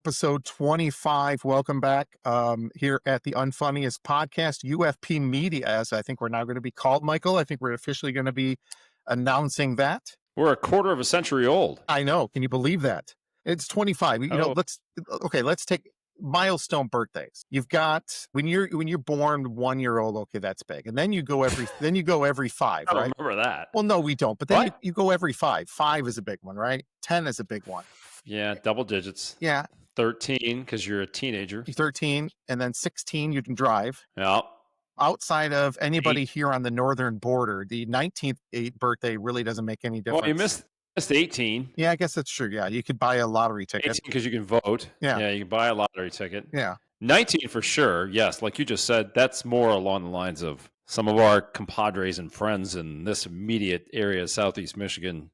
episode 25. Welcome back here at the Unfunniest Podcast, UFP Media, as I think we're now going to be called, Michael. I think we're officially going to be announcing that. We're a quarter of a century old. I know. Can you believe that? It's 25. Let's take milestone birthdays. You've got when you're born 1 year old. Okay, that's big. And then you go every 5. I don't remember that. Well, no, we don't. But then you go every 5. 5 is a big one, right? 10 is a big one. Yeah, double digits. Yeah. 13 because you're a teenager. 13, and then 16 you can drive. Yeah. Outside of anybody here on the northern border, the 19th birthday really doesn't make any difference. Well, you missed 18. Yeah, I guess that's true. Yeah, you could buy a lottery ticket. Because you can vote. Yeah, you can buy a lottery ticket. Yeah. 19 for sure. Yes, like you just said, that's more along the lines of some of our compadres and friends in this immediate area, Southeast Michigan,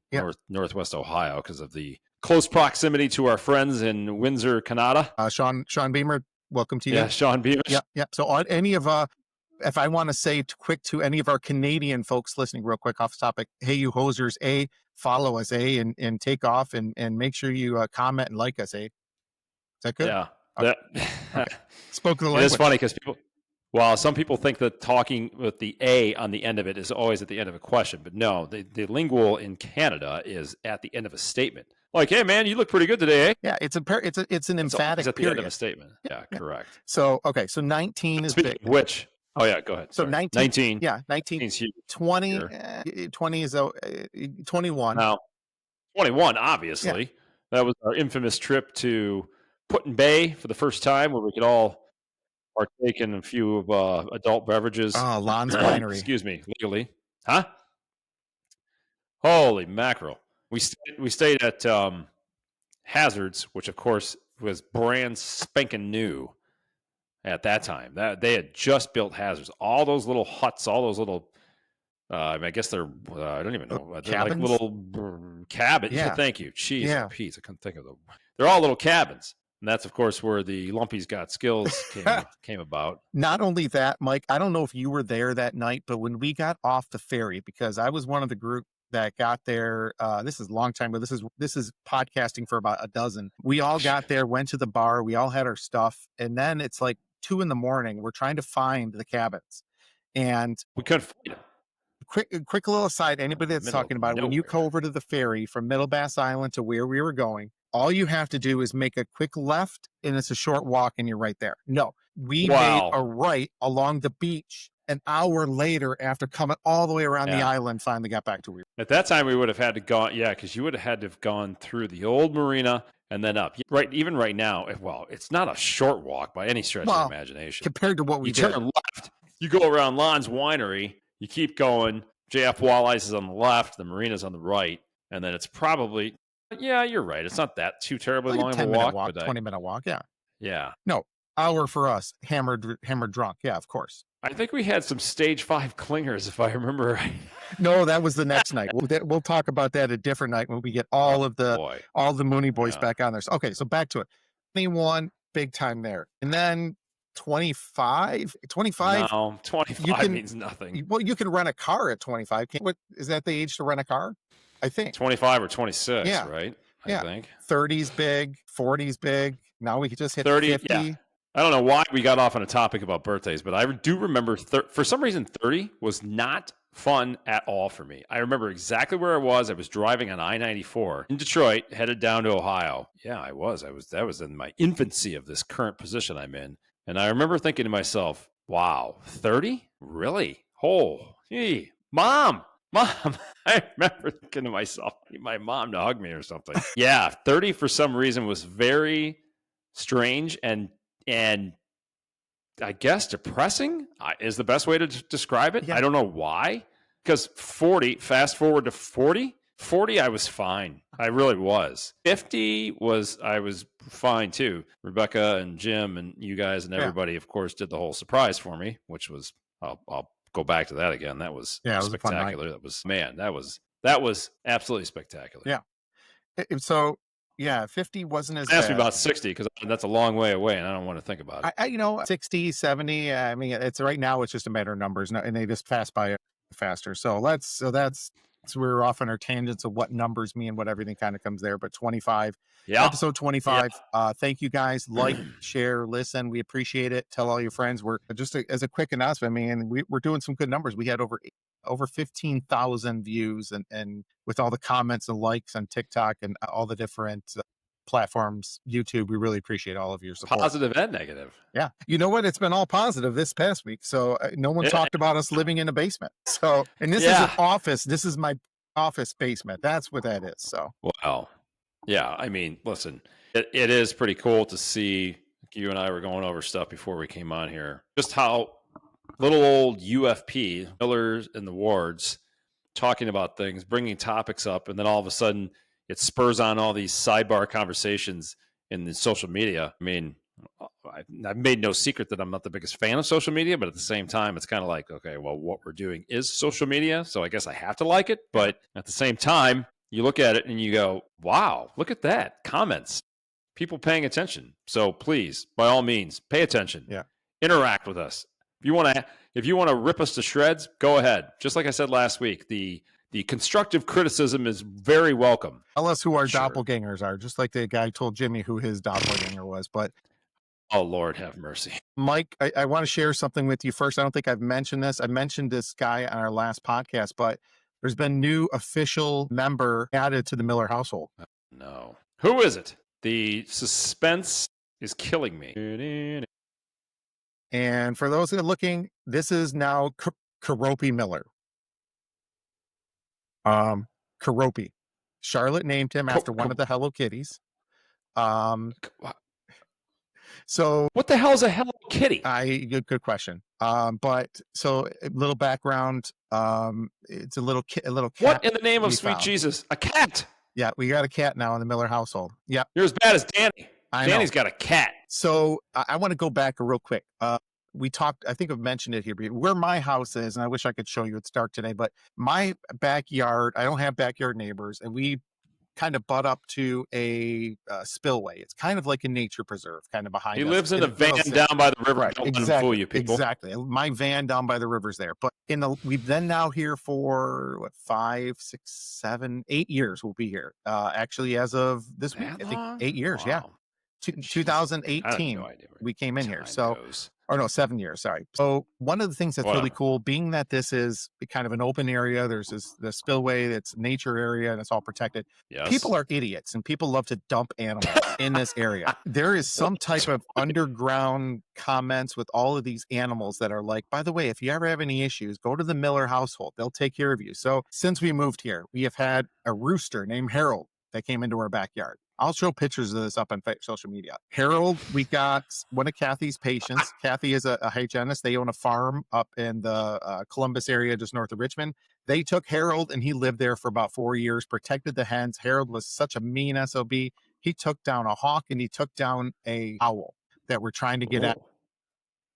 Northwest Ohio, because of the close proximity to our friends in Windsor, Canada. Sean Beamer, welcome to you. Yeah, Sean Beamer. Yeah. So on any of if I want to say quick to any of our Canadian folks listening, real quick off the topic, hey, you hosers, follow us, and take off and make sure you comment and like us, Is that good? Yeah. Okay. Spoke the language. It's funny because some people think that talking with the A on the end of it is always at the end of a question, but no, the lingual in Canada is at the end of a statement. Like, hey man, you look pretty good today, eh? Yeah, it's an emphatic at the period end of a statement. Yeah, correct. So 19 is big. Which? Oh yeah, go ahead. So Sorry. 19. Yeah, 19. 20. 20 is 21. Now, 21, obviously. Yeah. That was our infamous trip to Put-in Bay for the first time, where we could all partake in a few of adult beverages. Oh, Lon's Winery. Excuse me, legally. Huh? Holy mackerel. We stayed at Hazards, which of course was brand spanking new at that time. That they had just built Hazards. All those little huts, all those little I guess they're I don't even know. They're like little cabins. Yeah. Thank you. Jeez, I couldn't think of them. They're all little cabins. And that's, of course, where the Lumpy's Got Skills came about. Not only that, Mike, I don't know if you were there that night, but when we got off the ferry, because I was one of the group that got there, this is a long time, but this is podcasting for about a dozen. We all got there, went to the bar, we all had our stuff, and then it's like 2 a.m. We're trying to find the cabins, and we couldn't find them. Quick little aside, anybody that's talking about it, when you go over to the ferry from Middle Bass Island to where we were going, all you have to do is make a quick left, and it's a short walk, and you're right there. No, we made a right along the beach. An hour later, after coming all the way around the island, finally got back to where. At that time, we would have had to go, because you would have had to have gone through the old marina and then up. Right, even right now, it's not a short walk by any stretch of the imagination. Compared to what we did. You turn left, you go around Lon's Winery, you keep going, JF Walleyes is on the left, the marina's on the right, and then it's probably, you're right, it's not that too terribly long of a walk. 20-minute walk, yeah. Yeah. No, hour for us, hammered drunk, yeah, of course. I think we had some stage 5 clingers, if I remember right. No, that was the next night. We'll talk about that a different night when we get all the Mooney Boys back on there. So, okay, so back to it. 21, big time there. And then 25? No, 25 means nothing. Well, you can rent a car at 25. What is that the age to rent a car? I think 25 or 26, right? I think 30's big, 40's big. Now we could just hit 30. 50. Yeah. I don't know why we got off on a topic about birthdays, but I do remember for some reason 30 was not fun at all for me. I remember exactly where I was. I was driving on I-94 in Detroit, headed down to Ohio. Yeah, I was. That was in my infancy of this current position I'm in. And I remember thinking to myself, wow, 30? Really? Oh, gee, Mom. I remember thinking to myself, I need my mom to hug me or something. Yeah, 30 for some reason was very strange and I guess depressing is the best way to describe it. Yeah. I don't know why. Because 40, fast forward to 40, I was fine. I really was. 50 I was fine too. Rebecca and Jim and you guys and everybody, of course, did the whole surprise for me, which was, I'll go back to that again. That was spectacular. That was absolutely spectacular. Yeah. So, 50 wasn't as bad. Ask me about 60 because that's a long way away and I don't want to think about it. 60, 70. I mean, it's right now, it's just a matter of numbers and they just pass by faster. So that's So we were off on our tangents of what numbers mean, what everything kind of comes there. But 25, Yeah. episode Yeah. 25. Thank you guys. Like, share, listen. We appreciate it. Tell all your friends. We're just as a quick announcement. I mean, we're doing some good numbers. We had over 15,000 views, and with all the comments and likes on TikTok and all the different platforms, YouTube. We really appreciate all of your support. Positive and negative. Yeah. You know what? It's been all positive this past week. So no one talked about us living in a basement. So, and this is an office. This is my office basement. That's what that is. So, wow. Yeah. I mean, listen, it is pretty cool to see. You and I were going over stuff before we came on here. Just how little old UFP, Millers in the Wards, talking about things, bringing topics up, and then all of a sudden it spurs on all these sidebar conversations in the social media. I mean, I've made no secret that I'm not the biggest fan of social media, but at the same time, it's kind of like, okay, well, what we're doing is social media, so I guess I have to like it. But at the same time, you look at it and you go, wow, look at that. Comments, people paying attention. So please, by all means, pay attention. Yeah. Interact with us. If you want to rip us to shreds, go ahead. Just like I said last week, the constructive criticism is very welcome. Tell us who our doppelgangers are, just like the guy told Jimmy who his doppelganger was. But oh, Lord have mercy. Mike, I want to share something with you first. I don't think I've mentioned this. I mentioned this guy on our last podcast, but there's been new official member added to the Miller household. No. Who is it? The suspense is killing me. And for those that are looking, this is now Karopi Miller. Karopi. Charlotte named him after one of the Hello Kitties. So what the hell is a Hello Kitty? Good question. But so a little background. It's a little cat. What in the name of sweet Jesus? A cat. Yeah, we got a cat now in the Miller household. Yeah, you're as bad as Danny. Danny's got a cat. So I want to go back real quick. We talked, I think I've mentioned it here, where my house is, and I wish I could show you, it's dark today, but my backyard, I don't have backyard neighbors, and we kind of butt up to a spillway. It's kind of like a nature preserve kind of behind us. He lives in a van down by the river. Right, don't let him fool you, people. Exactly. My van down by the river's there. But we've been now here for what, 5, 6, 7, 8 years we'll be here. Actually, as of this week, I think 8 years, yeah. 2018, no we came in here. So, or no, 7 years, sorry. So one of the things that's really cool, being that this is kind of an open area, there's the spillway, that's nature area, and it's all protected. Yes. People are idiots, and people love to dump animals in this area. There is some type of underground comments with all of these animals that are like, by the way, if you ever have any issues, go to the Miller household. They'll take care of you. So since we moved here, we have had a rooster named Harold that came into our backyard. I'll show pictures of this up on social media. Harold, we got one of Kathy's patients. Kathy is a hygienist. They own a farm up in the Columbus area, just north of Richmond. They took Harold, and he lived there for about 4 years, protected the hens. Harold was such a mean SOB. He took down a hawk, and he took down a owl that were trying to get at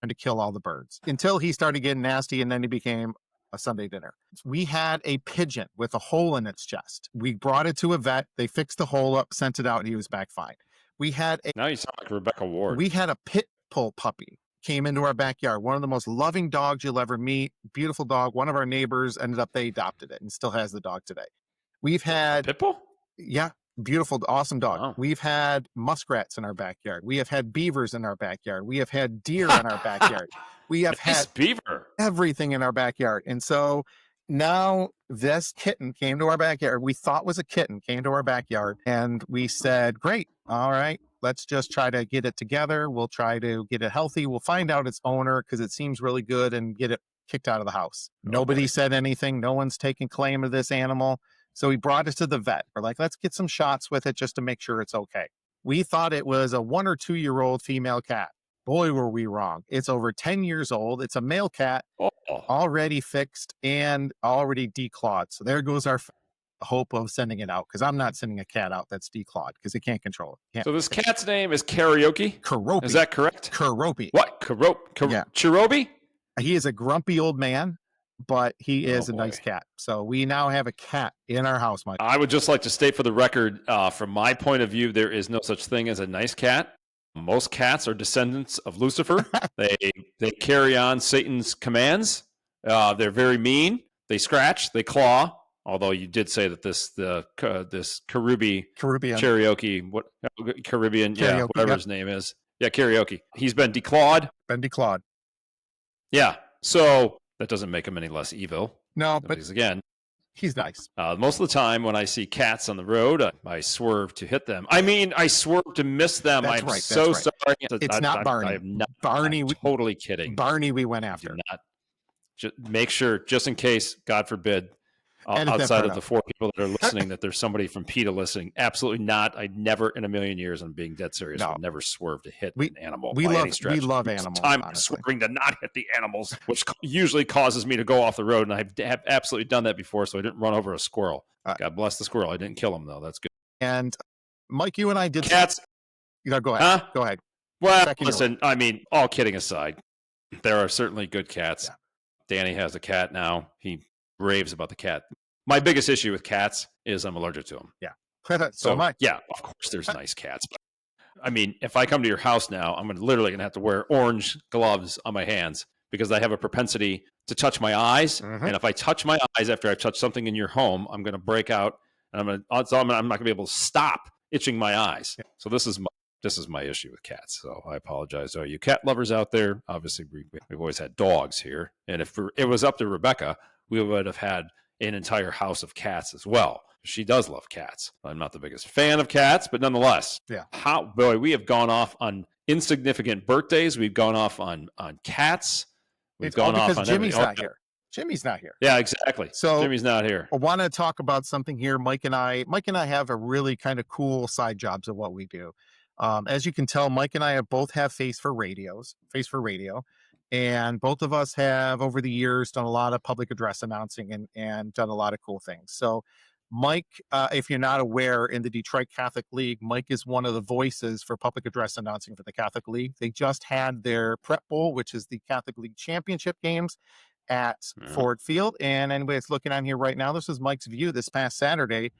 and to kill all the birds until he started getting nasty, and then he became a Sunday dinner. We had a pigeon with a hole in its chest. We brought it to a vet. They fixed the hole up, sent it out, and he was back fine. We had now you sound like Rebecca Ward. We had a pit bull puppy came into our backyard. One of the most loving dogs you'll ever meet. Beautiful dog. One of our neighbors they adopted it and still has the dog today. We've had pit bull. Yeah. Beautiful, awesome dog. Wow. We've had muskrats in our backyard. We have had beavers in our backyard. We have had deer in our backyard. We have had beaver, everything in our backyard. And so now this kitten came to our backyard. We thought was a kitten, came to our backyard, and we said, great. All right, let's just try to get it together. We'll try to get it healthy. We'll find out its owner because it seems really good and get it kicked out of the house. Nobody said anything. No one's taking claim of this animal. So we brought it to the vet. We're like, let's get some shots with it just to make sure it's okay. We thought it was a 1 or 2 year old female cat. Boy, were we wrong. It's over 10 years old. It's a male cat, already fixed and already declawed. So there goes our hope of sending it out, because I'm not sending a cat out that's declawed because it can't control it. So this cat's name is Karaoke? Karopi. Is that correct? Karopi. What? Yeah. Chirobi? He is a grumpy old man, but he is a nice cat. So we now have a cat in our house, Mike. I would just like to state for the record, from my point of view, there is no such thing as a nice cat. Most cats are descendants of Lucifer. They carry on Satan's commands. They're very mean. They scratch, they claw, Although you did say that this Caribbean Caribbean, yeah, Karaoke, whatever yep. his name is, yeah, karaoke. He's been declawed. Yeah, so that doesn't make him any less evil. No, but because again, he's nice. Most of the time when I see cats on the road, I swerve to hit them. I mean, I swerve to miss them. That's I'm right, so that's right. sorry. It's not Barney. I'm not. Barney, I'm totally kidding. Barney, we went Do after. not. Just make sure, just in case, God forbid, Edit that outside part of the out. 4 people that are listening, that there's somebody from PETA listening. Absolutely not. I never in a million years, I'm being dead serious, No. would never swerve to hit an animal We by love any stretch. animals. I'm honestly. swerving to not hit the animals, which usually causes me to go off the road, and I have absolutely done that before, so I didn't run over a squirrel. God bless the squirrel. I didn't kill him, though. That's good. And Mike, you and I did cats. Go ahead. Huh? Go ahead. Well, listen, I mean, all kidding aside, there are certainly good cats. Yeah. Danny has a cat now. He raves about the cat. My biggest issue with cats is I'm allergic to them. Yeah. so am I. Yeah, of course, there's nice cats. But, I mean, if I come to your house now, I'm literally going to have to wear orange gloves on my hands because I have a propensity to touch my eyes. Mhm. And if I touch my eyes after I've touched something in your home, I'm going to break out, and I'm not going to be able to stop itching my eyes. Yeah. So this is my issue with cats. So I apologize to all you cat lovers out there. Obviously, we've always had dogs here, and if it was up to Rebecca, we would have had an entire house of cats as well. She does love cats. I'm not the biggest fan of cats, but nonetheless, we have gone off on insignificant birthdays. We've gone off on cats. We've gone off on Jimmy's not here. Jimmy's not here. Yeah, exactly. So Jimmy's not here. I want to talk about something here. Mike and I have a really kind of cool side jobs of what we do. As you can tell, Mike and I both have face for radio, and both of us have over the years done a lot of public address announcing and done a lot of cool things. So Mike, if you're not aware, in the Detroit Catholic League, Mike is one of the voices for public address announcing for the Catholic League. They just had their Prep Bowl, which is the Catholic League championship games at Ford Field. And anybody that's looking on here right now, this is Mike's view this past Saturday,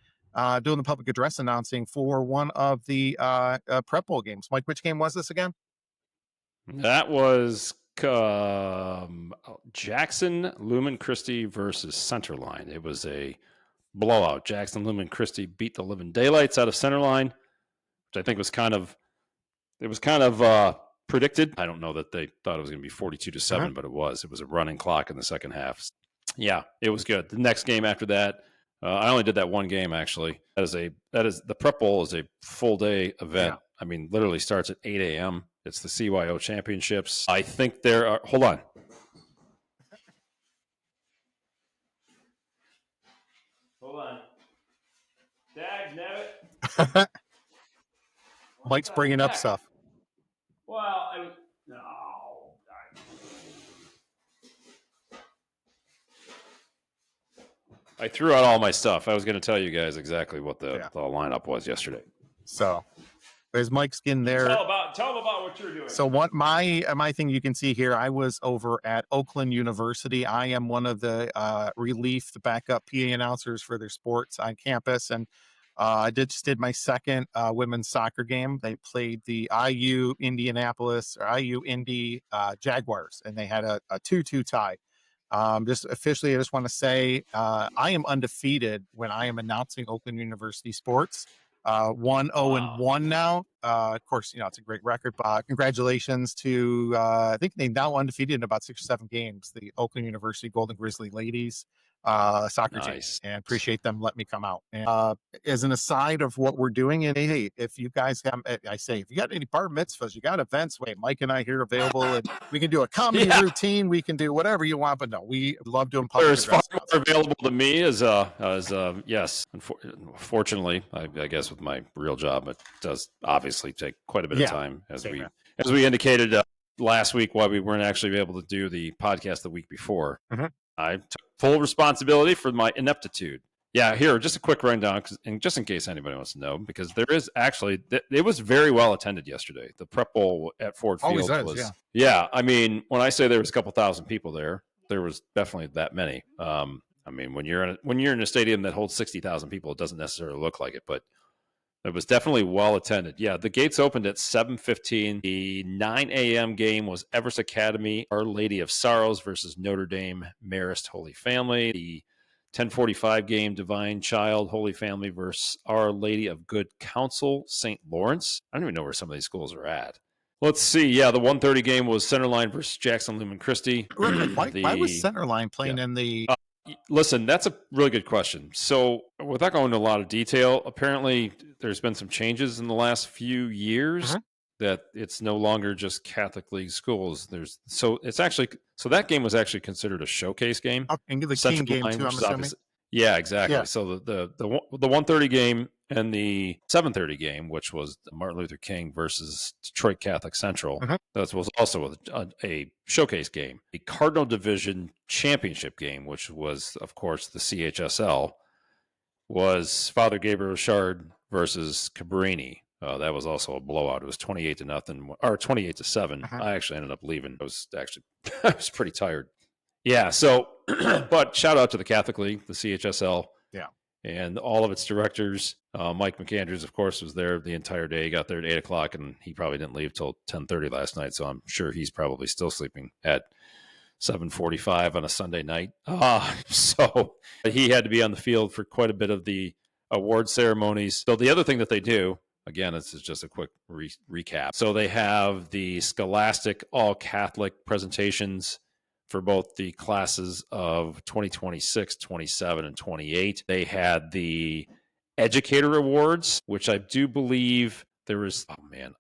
doing the public address announcing for one of the Prep Bowl games. Mike, which game was this again? That was Jackson Lumen Christi versus Centerline. It was a blowout. Jackson Lumen Christi beat the living daylights out of Centerline, which I think was kind of predicted. I don't know that they thought it was going to be 42-7, but it was. It was a running clock in the second half. Yeah, it was good. The next game after that, I only did that one game actually. That is the Prep Bowl is a full day event. Yeah. I mean, literally starts at 8 a.m. It's the CYO championships. I think there are. Hold on. Dag nabbit. Mike's bringing up stuff. Well, no. I threw out all my stuff. I was going to tell you guys exactly what the lineup was yesterday. So there's Mike's skin there. Tell them about what you're doing. So what my thing you can see here, I was over at Oakland University. I am one of the the backup PA announcers for their sports on campus. And I just did my second women's soccer game. They played the IU Indianapolis or IU Indy Jaguars, and they had a 2-2 tie. Just officially, I just want to say I am undefeated when I am announcing Oakland University sports. 1-0-1 now. Of course, it's a great record. Congratulations to I think they're now undefeated in about 6 or 7 games. The Oakland University Golden Grizzly ladies soccer team, and appreciate them letting me come out. And as an aside of what we're doing, and hey, if you guys have, if you got any bar mitzvahs, you got events, Mike and I here available, and we can do a comedy routine, we can do whatever you want. But no, we love doing public. There's far more available to me as yes. Unfortunately, I guess with my real job, it does obviously take quite a bit of time, as we indicated last week, why we weren't actually able to do the podcast the week before. I took full responsibility for my ineptitude. Yeah, here, just a quick rundown, and just in case anybody wants to know, because there is actually, it was very well attended yesterday. The Prep Bowl at Ford Field was, I mean, when I say there was a couple thousand people there was definitely that many. I mean, when you're in a stadium that holds 60,000 people, it doesn't necessarily look like it, but it was definitely well attended. Yeah, the gates opened at 7:15. The 9 a.m. game was Everest Academy, Our Lady of Sorrows versus Notre Dame Marist Holy Family. The 10:45 game, Divine Child, Holy Family versus Our Lady of Good Counsel, St. Lawrence. I don't even know where some of these schools are at. Let's see. Yeah, the 1:30 game was Centerline versus Jackson Lumen Christi. Real quick, why was the Centerline yeah. playing in the Listen, that's a really good question. So, without going into a lot of detail, apparently there's been some changes in the last few years Mhm. that it's no longer just Catholic League schools. So that game was actually considered a showcase game. and the King Central game Line, too, which I'm is assuming? obviously yeah, exactly. Yeah. So the 1:30 game and the 7:30 game, which was Martin Luther King versus Detroit Catholic Central, Mhm. that was also a showcase game. The Cardinal Division Championship game, which was, of course, the CHSL, was Father Gabriel Richard versus Cabrini. That was also a blowout. It was 28-0 or 28-7. Mhm. I actually ended up leaving. I was actually I was pretty tired. Yeah. So, but shout out to the Catholic League, the CHSL, Yeah. and all of its directors. Mike McAndrews, of course, was there the entire day. He got there at 8 o'clock, and he probably didn't leave till 10:30 last night. So I'm sure he's probably still sleeping at 7:45 on a Sunday night. So he had to be on the field for quite a bit of the award ceremonies. So the other thing that they do, again, this is just a quick recap. So they have the Scholastic All Catholic presentations for both the classes of 2026, 27, and 28. They had the Educator Awards, which I do believe there was,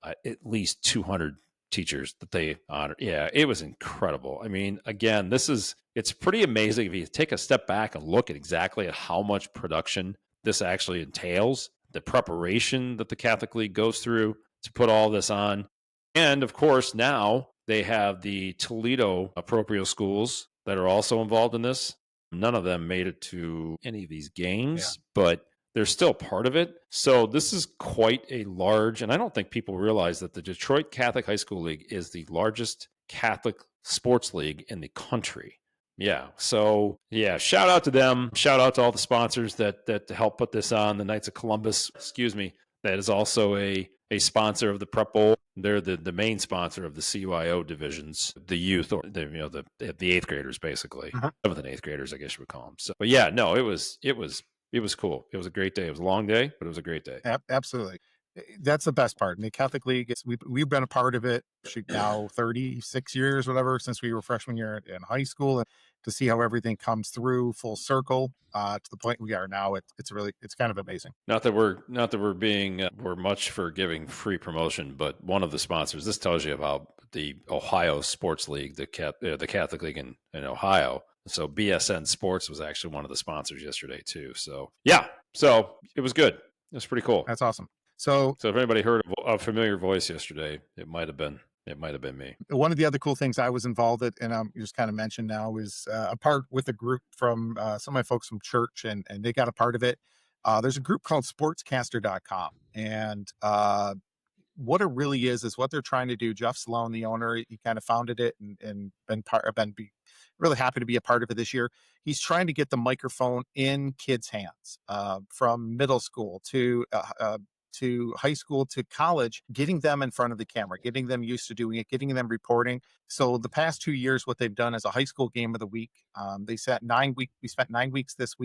at least 200 teachers that they honored. Yeah, it was incredible. I mean, again, it's pretty amazing if you take a step back and look at exactly at how much production this actually entails, the preparation that the Catholic League goes through to put all this on. And of course, now they have the Toledo parochial schools that are also involved in this. None of them made it to any of these Yeah. games, but they're still part of it. So this is quite a large, and I don't think people realize that the Detroit Catholic High School League is the largest Catholic sports league in the country. Yeah. So yeah, shout out to them. Shout out to all the sponsors that help put this on. The Knights of Columbus, excuse me, that is also a sponsor of the Prep Bowl. They're the main sponsor of the CYO divisions, the youth, or the eighth graders, basically, Mhm. seventh and eighth graders, I guess you would call them. So, but yeah, no, it was cool. It was a great day. It was a long day, but it was a great day. Absolutely. That's the best part. And the Catholic League is we've been a part of it shoot, now 36 years, whatever, since we were freshman year in high school, and to see how everything comes through full circle to the point we are now, it's kind of amazing. Not that we're being we're much for giving free promotion, but one of the sponsors. This tells you about the Ohio Sports League, the Catholic League in Ohio. So BSN Sports was actually one of the sponsors yesterday too. So yeah, so it was good. It was pretty cool. That's awesome. So So if anybody heard a familiar voice yesterday, it might have been me. one of the other cool things I was involved in, and I'm just kind of mentioned now, is a part with a group from some of my folks from church, and they got a part of it. There's a group called sportscaster.com. And what it really is what they're trying to do. Jeff Sloan, the owner, he kind of founded it and really happy to be a part of it this year. He's trying to get the microphone in kids' hands from middle school to high school to college, getting them in front of the camera, getting them used to doing it, getting them reporting. So the past 2 years, what they've done is a high school game of the week. They set 9 week. We spent 9 weeks this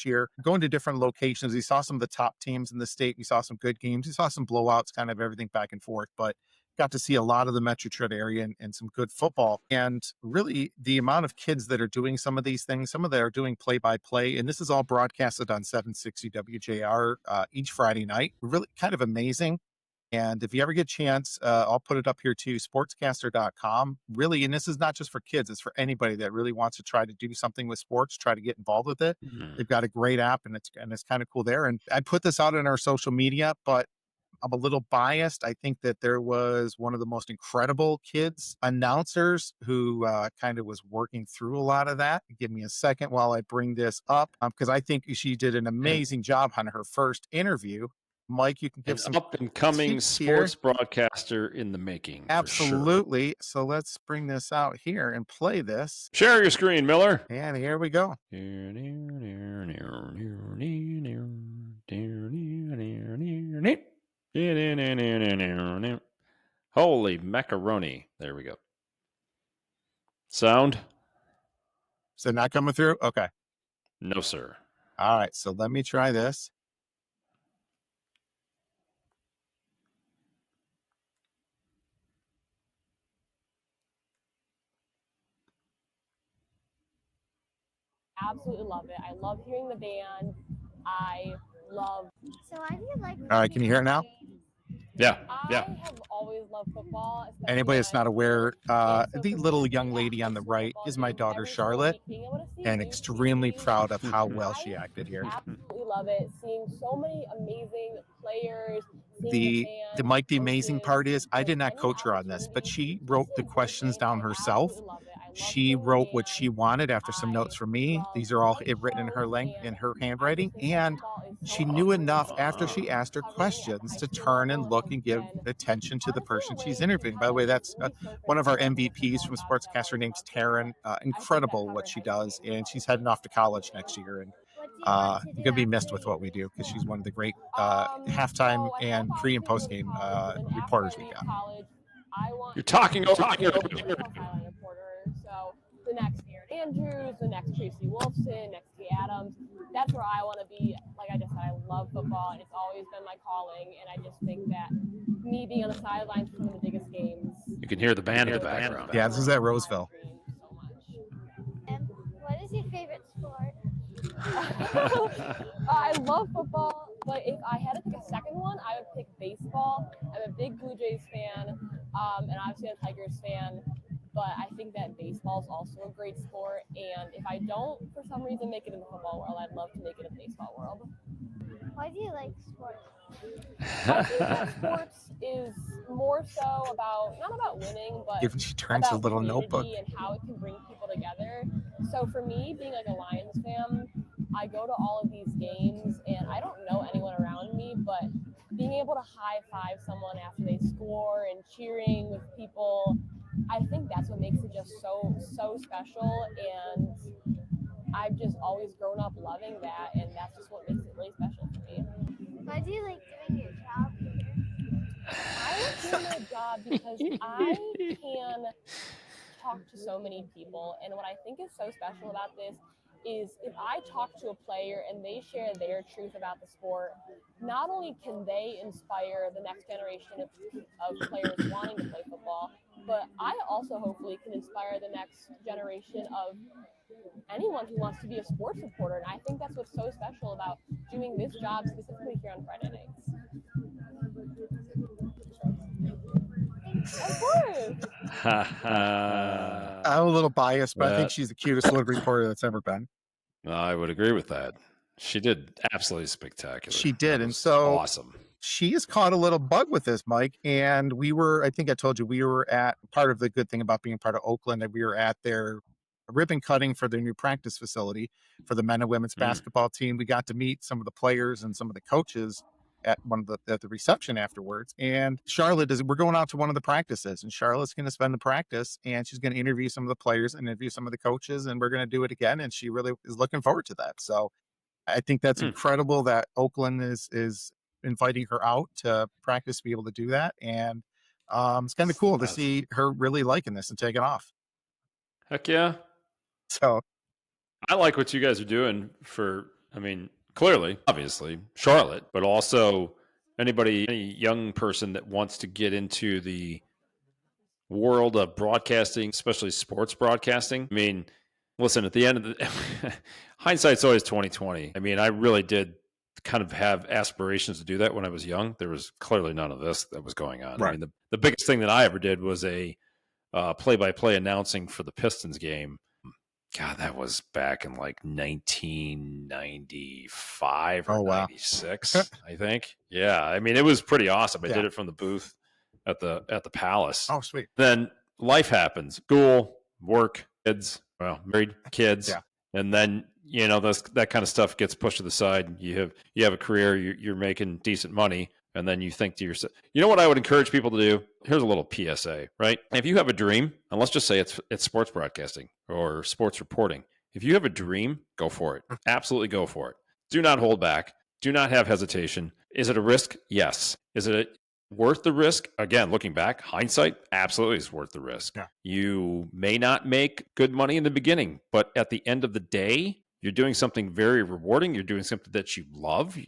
year, going to different locations. We saw some of the top teams in the state. We saw some good games. We saw some blowouts, kind of everything back and forth, but got to see a lot of the Metro Detroit area and some good football. And really, the amount of kids that are doing some of these things, some of them are doing play by play. And this is all broadcasted on 760 WJR each Friday night. Really kind of amazing. And if you ever get a chance, I'll put it up here too, sportscaster.com. Really, and this is not just for kids, it's for anybody that really wants to try to do something with sports, try to get involved with it. Mhm. They've got a great app and it's kind of cool there. And I put this out in our social media, but I'm a little biased. I think that there was one of the most incredible kids announcers who kind of was working through a lot of that. Give me a second while I bring this up because I think she did an And amazing job on her first interview. Mike, you can give an some up and coming tips here. sports broadcaster in the making for sure. Absolutely. So let's bring this out here and play this. Share your screen, Miller. And here we go. Holy macaroni. There we go. Sound? Is it not coming through? Okay. No, sir. All right, so let me try this. Absolutely love it. I love hearing the band. I love. So why do you like All right, can you hear it now? Yeah. I have always loved football. Especially Anybody when that's I not was little. aware, And so the for little me, being young at lady on high the school right football is my games daughter, every single Charlotte, week, being able to see and new extremely species, proud of how well I she acted here. absolutely love it. Seeing so many amazing players, seeing the The band, Mike, the amazing coaches, part is I with did not any coach her on this, but opportunity she to wrote see the a good questions game. down I herself. absolutely love it. I love She hearing the wrote what she band. wanted after some I notes from me. love These are all light written shows, in and her I just handwriting, think that and football is so she knew amazing. enough after And she asked her covering it at the questions high to school turn and level look has and give been attention to the honestly person a she's way to interviewing. By kind the of way, that's one of resurface our some of the MVPs football from jobs that I've Sportscaster. Her always name's loved to do. Taryn. I think that Incredible what covering she high school does, games is and she's always heading been off to super college cool. next year. And what do you want to do gonna be after missed with you what we leave do because she's school? one of the great halftime So I had and the pre and opportunity post to go to game college, but then after I reporters we leave got. college, I want You're to talking over be me. a NFL sideline reporter. So the next Aaron Andrews, the next Tracy Wolfson, next T. Adams. That's where I want to be. Like I just said, I love football, and it's always been my calling. And I just think that me being on the sidelines for some of the biggest games You can hear the band in the background. Yeah, this is at my Roseville. dream so much. And what is your favorite sport? I love football, but if I had to pick a second one, I would pick baseball. I'm a big Blue Jays fan, and obviously a Tigers fan. But I think that baseball is also a great sport. And if I don't, for some reason, make it in the football world, I'd love to make it in the baseball world. Why do you like sports? I think that sports is more so about not about winning, but Even she turns her about little community notebook. and how it can bring people together. So for me, being like a Lions fan, I go to all of these games and I don't know anyone around me, but being able to high five someone after they score and cheering with people, I think that's what makes it just so special. And I've just always grown up loving that, and that's just what makes it really special for me. Why do you like doing your job here? I like doing my job because I can talk to so many people. And what I think is so special about this is if I talk to a player and they share their truth about the sport, not only can they inspire the next generation of players wanting to play football, but I also hopefully can inspire the next generation of anyone who wants to be a sports reporter. And I think that's what's so special about doing this job specifically here on Friday nights. Of course. I'm a little biased, but I think she's the cutest little reporter that's ever been. I would agree with that. She did absolutely spectacular. She did, That and was so awesome. she has caught a little bug with this, Mike. And I think I told you, we were at part of the good thing about being part of Oakland, and we were at their ribbon cutting for their new practice facility for the men and women's basketball team. We got to meet some of the players and some of the coaches at the reception afterwards. And we're going out to one of the practices, and Charlotte's going to spend the practice, and she's going to interview some of the players and interview some of the coaches, and we're going to do it again. And she really is looking forward to that. So I think that's incredible that Oakland is inviting her out to practice to be able to do that. And it's kind of cool to see her really liking this and taking off. Heck yeah. So I like what you guys are doing clearly, obviously, Charlotte, but also any young person that wants to get into the world of broadcasting, especially sports broadcasting. I mean, listen, at the end of the hindsight's always 2020. I mean, I really did kind of have aspirations to do that when I was young. There was clearly none of this that was going on. Right. I mean, the biggest thing that I ever did was a play-by-play announcing for the Pistons game. God, that was back in like 1995 or 96, I think. Yeah, I mean, it was pretty awesome. I did it from the booth at the Palace. Oh, sweet. Then life happens. School, work, kids, married, kids. Yeah. And then, that kind of stuff gets pushed to the side. You have a career, you're making decent money. And then you think to yourself, you know what I would encourage people to do? Here's a little PSA, right? If you have a dream, and let's just say it's sports broadcasting or sports reporting. If you have a dream, go for it. Absolutely go for it. Do not hold back. Do not have hesitation. Is it a risk? Yes. Is it worth the risk? Again, looking back, hindsight, absolutely is worth the risk. Yeah. You may not make good money in the beginning, but at the end of the day, You're doing something very rewarding. You're doing something that you love.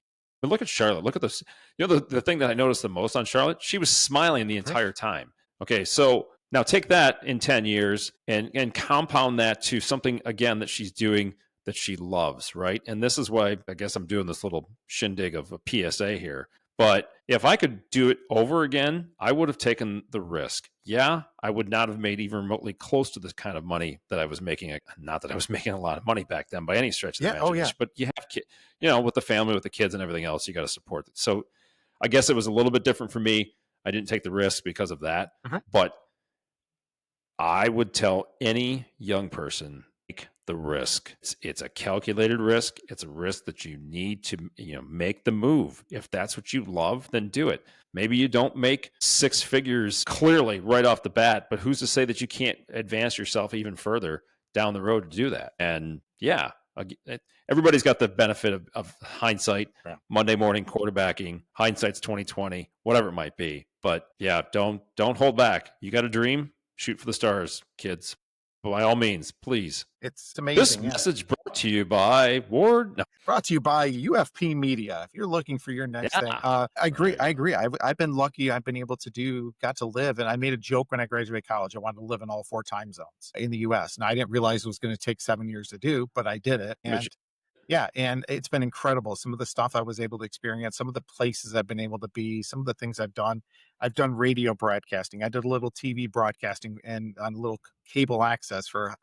But look at Charlotte. Look at this. The thing that I noticed the most on Charlotte, she was smiling the entire time. Okay, so now take that in 10 years and compound that to something, again, that she's doing that she loves, right? And this is why I guess I'm doing this little shindig of a PSA here. But if I could do it over again, I would have taken the risk. Yeah, I would not have made even remotely close to the kind of money that I was making. Not that I was making a lot of money back then by any stretch of the imagination, but you have with the family, with the kids and everything else, you got to support it. So I guess it was a little bit different for me. I didn't take the risk because of that. But I would tell any young person, take the risk. It's a calculated risk. It's a risk that you need to, make the move. If that's what you love, then do it. Maybe you don't make six figures clearly right off the bat, but who's to say that you can't advance yourself even further down the road to do that? And yeah, everybody's got the benefit of hindsight. Yeah. Monday morning quarterbacking, hindsight's 2020, whatever it might be. But yeah, don't hold back. You got a dream? Shoot for the stars, kids. By all means, please. It's amazing. This message brought to you by Ward. No. Brought to you by UFP Media. If you're looking for your next thing, I agree. I've been lucky. I've been able to got to live, and I made a joke when I graduated college. I wanted to live in all 4 time zones in the U.S. And I didn't realize it was going to take 7 years to do, but I did it. And yeah, and it's been incredible. Some of the stuff I was able to experience, some of the places I've been able to be, some of the things I've done. I've done radio broadcasting. I did a little TV broadcasting and on a little cable access for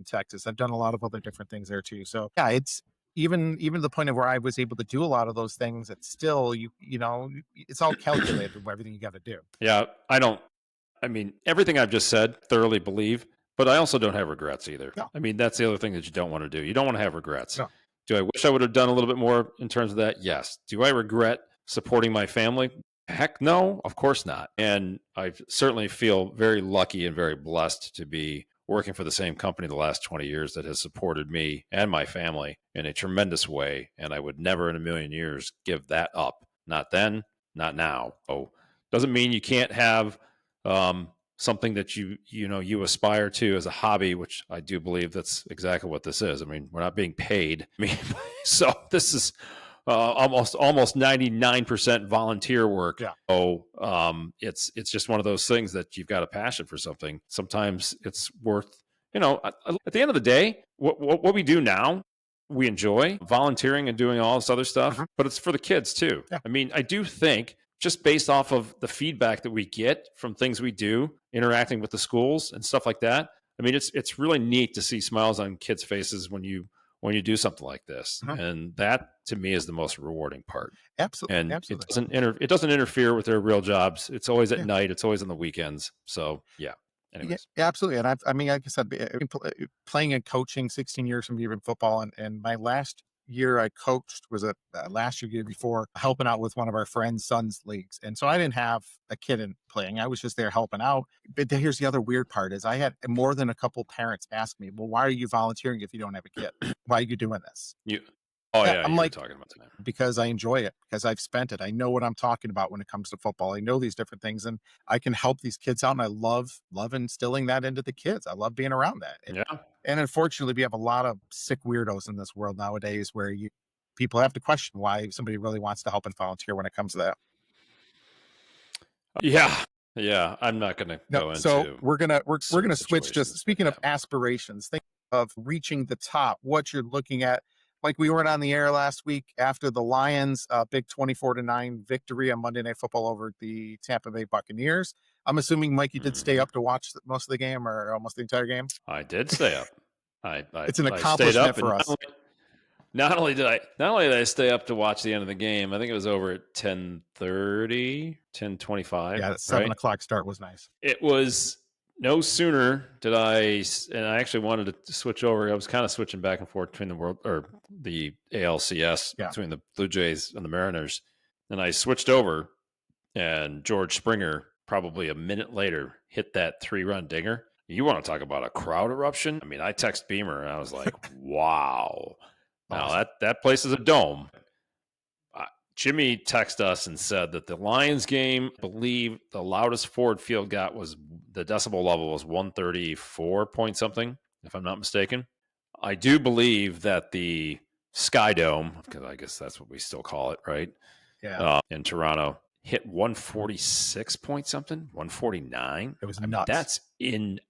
Texas. I've done a lot of other different things there too. So yeah, it's even to the point of where I was able to do a lot of those things. It's still it's all calculated with everything you got to do. Yeah, I mean, everything I've just said, thoroughly believe, but I also don't have regrets either. No. I mean, that's the other thing that you don't want to do. You don't want to have regrets. No. Do I wish I would have done a little bit more in terms of that? Yes. Do I regret supporting my family? Heck no, of course not. And I certainly feel very lucky and very blessed to be working for the same company the last 20 years that has supported me and my family in a tremendous way. And I would never in a million years give that up. Not then, not now. Oh, doesn't mean you can't have something that you aspire to as a hobby, which I do believe that's exactly what this is. I mean, we're not being paid. I mean, so this is almost 99% volunteer work. Yeah. So it's just one of those things that you've got a passion for something. Sometimes it's worth, at the end of the day, what we do now, we enjoy volunteering and doing all this other stuff, but it's for the kids too. Yeah. I mean, I do think, just based off of the feedback that we get from things we do, interacting with the schools and stuff like that. I mean, it's really neat to see smiles on kids' faces when you do something like this. And that to me is the most rewarding part. Absolutely. And absolutely. It doesn't interfere with their real jobs. It's always at night. It's always on the weekends. So yeah. Anyways. Yeah, absolutely. And I mean, like I said, playing and coaching 16 years from even football, and my last year I coached was last year before, helping out with one of our friends' sons' leagues. And so I didn't have a kid in playing. I was just there helping out. But here's the other weird part is I had more than a couple parents ask me, well, why are you volunteering if you don't have a kid? Why are you doing this? I'm like, talking about tonight. Because I enjoy it, because I've spent it. I know what I'm talking about when it comes to football. I know these different things, and I can help these kids out. And I love instilling that into the kids. I love being around that. And unfortunately, we have a lot of sick weirdos in this world nowadays where people have to question why somebody really wants to help and volunteer when it comes to that. Yeah. I'm not going to go into. So we're gonna switch. Just speaking of aspirations, think of reaching the top. What you're looking at. Like we weren't on the air last week after the Lions' big 24-9 victory on Monday Night Football over the Tampa Bay Buccaneers. I'm assuming, Mike, you did stay up to watch most of the game or almost the entire game. I did stay up. It's an accomplishment for us. Not only did I stay up to watch the end of the game, I think it was over at 10:30, 10:25. Yeah, that 7 o'clock start was nice. It was. No sooner did and I actually wanted to switch over. I was kind of switching back and forth between the ALCS, between the Blue Jays and the Mariners. And I switched over, and George Springer, probably a minute later, hit that 3-run dinger. You want to talk about a crowd eruption? I mean, I text Beamer, and I was like, wow. Now, that place is a dome. Jimmy texted us and said that the Lions game, I believe the loudest Ford Field got was the decibel level was 134 point something, if I'm not mistaken. I do believe that the Sky Dome, because I guess that's what we still call it, right? Yeah. In Toronto, hit 146 point something, 149. It was I mean, nuts.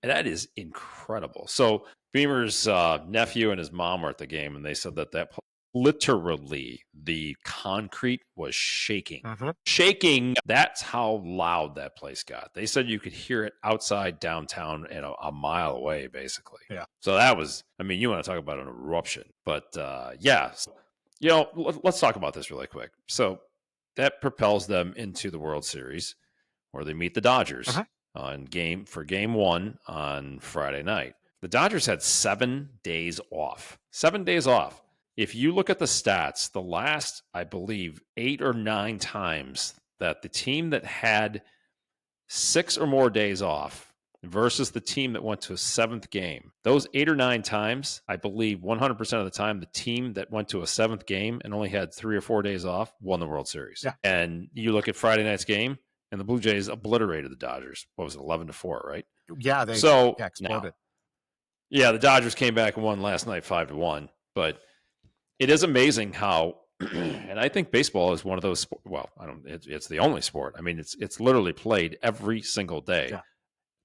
that is incredible. So Beamer's nephew and his mom were at the game, and they said that literally the concrete was shaking. Shaking. That's how loud that place got. They said you could hear it outside downtown and a mile away, basically. Yeah. So that was, I mean, you want to talk about an eruption. But yeah, so, let's talk about this really quick. So that propels them into the World Series where they meet the Dodgers on game 1 on Friday night. The Dodgers had 7 days off. 7 days off. If you look at the stats, the last, I believe, 8 or 9 times that the team that had 6 or more days off versus the team that went to a 7th game, those 8 or 9 times, I believe 100% of the time, the team that went to a 7th game and only had 3 or 4 days off won the World Series. Yeah. And you look at Friday night's game, and the Blue Jays obliterated the Dodgers. What was it, 11-4, right? Yeah, they exploded. Yeah, the Dodgers came back and won last night 5-1. But it is amazing how, and I think baseball is one of those. Well, it's the only sport. I mean, it's literally played every single day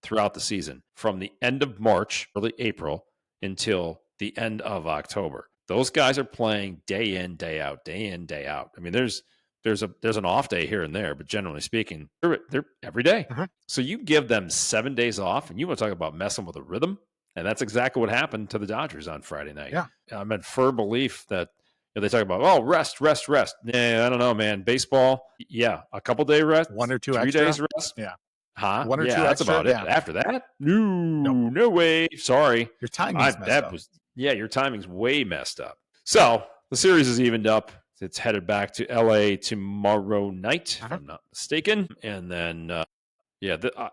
throughout the season, from the end of March, early April, until the end of October. Those guys are playing day in, day out, day in, day out. I mean, there's an off day here and there, but generally speaking, they're every day. So you give them 7 days off, and you want to talk about messing with a rhythm, and that's exactly what happened to the Dodgers on Friday night. Yeah, I'm in firm belief that they talk about, rest. Nah, I don't know, man. Baseball, a couple day rest, 1 or 2 3 extra days rest. Yeah. Huh? 1 or 2 that's extra, about it. After that, no way. Sorry. Your timing's messed up. Your timing's way messed up. So the series is evened up. It's headed back to LA tomorrow night, if I'm not mistaken. And then,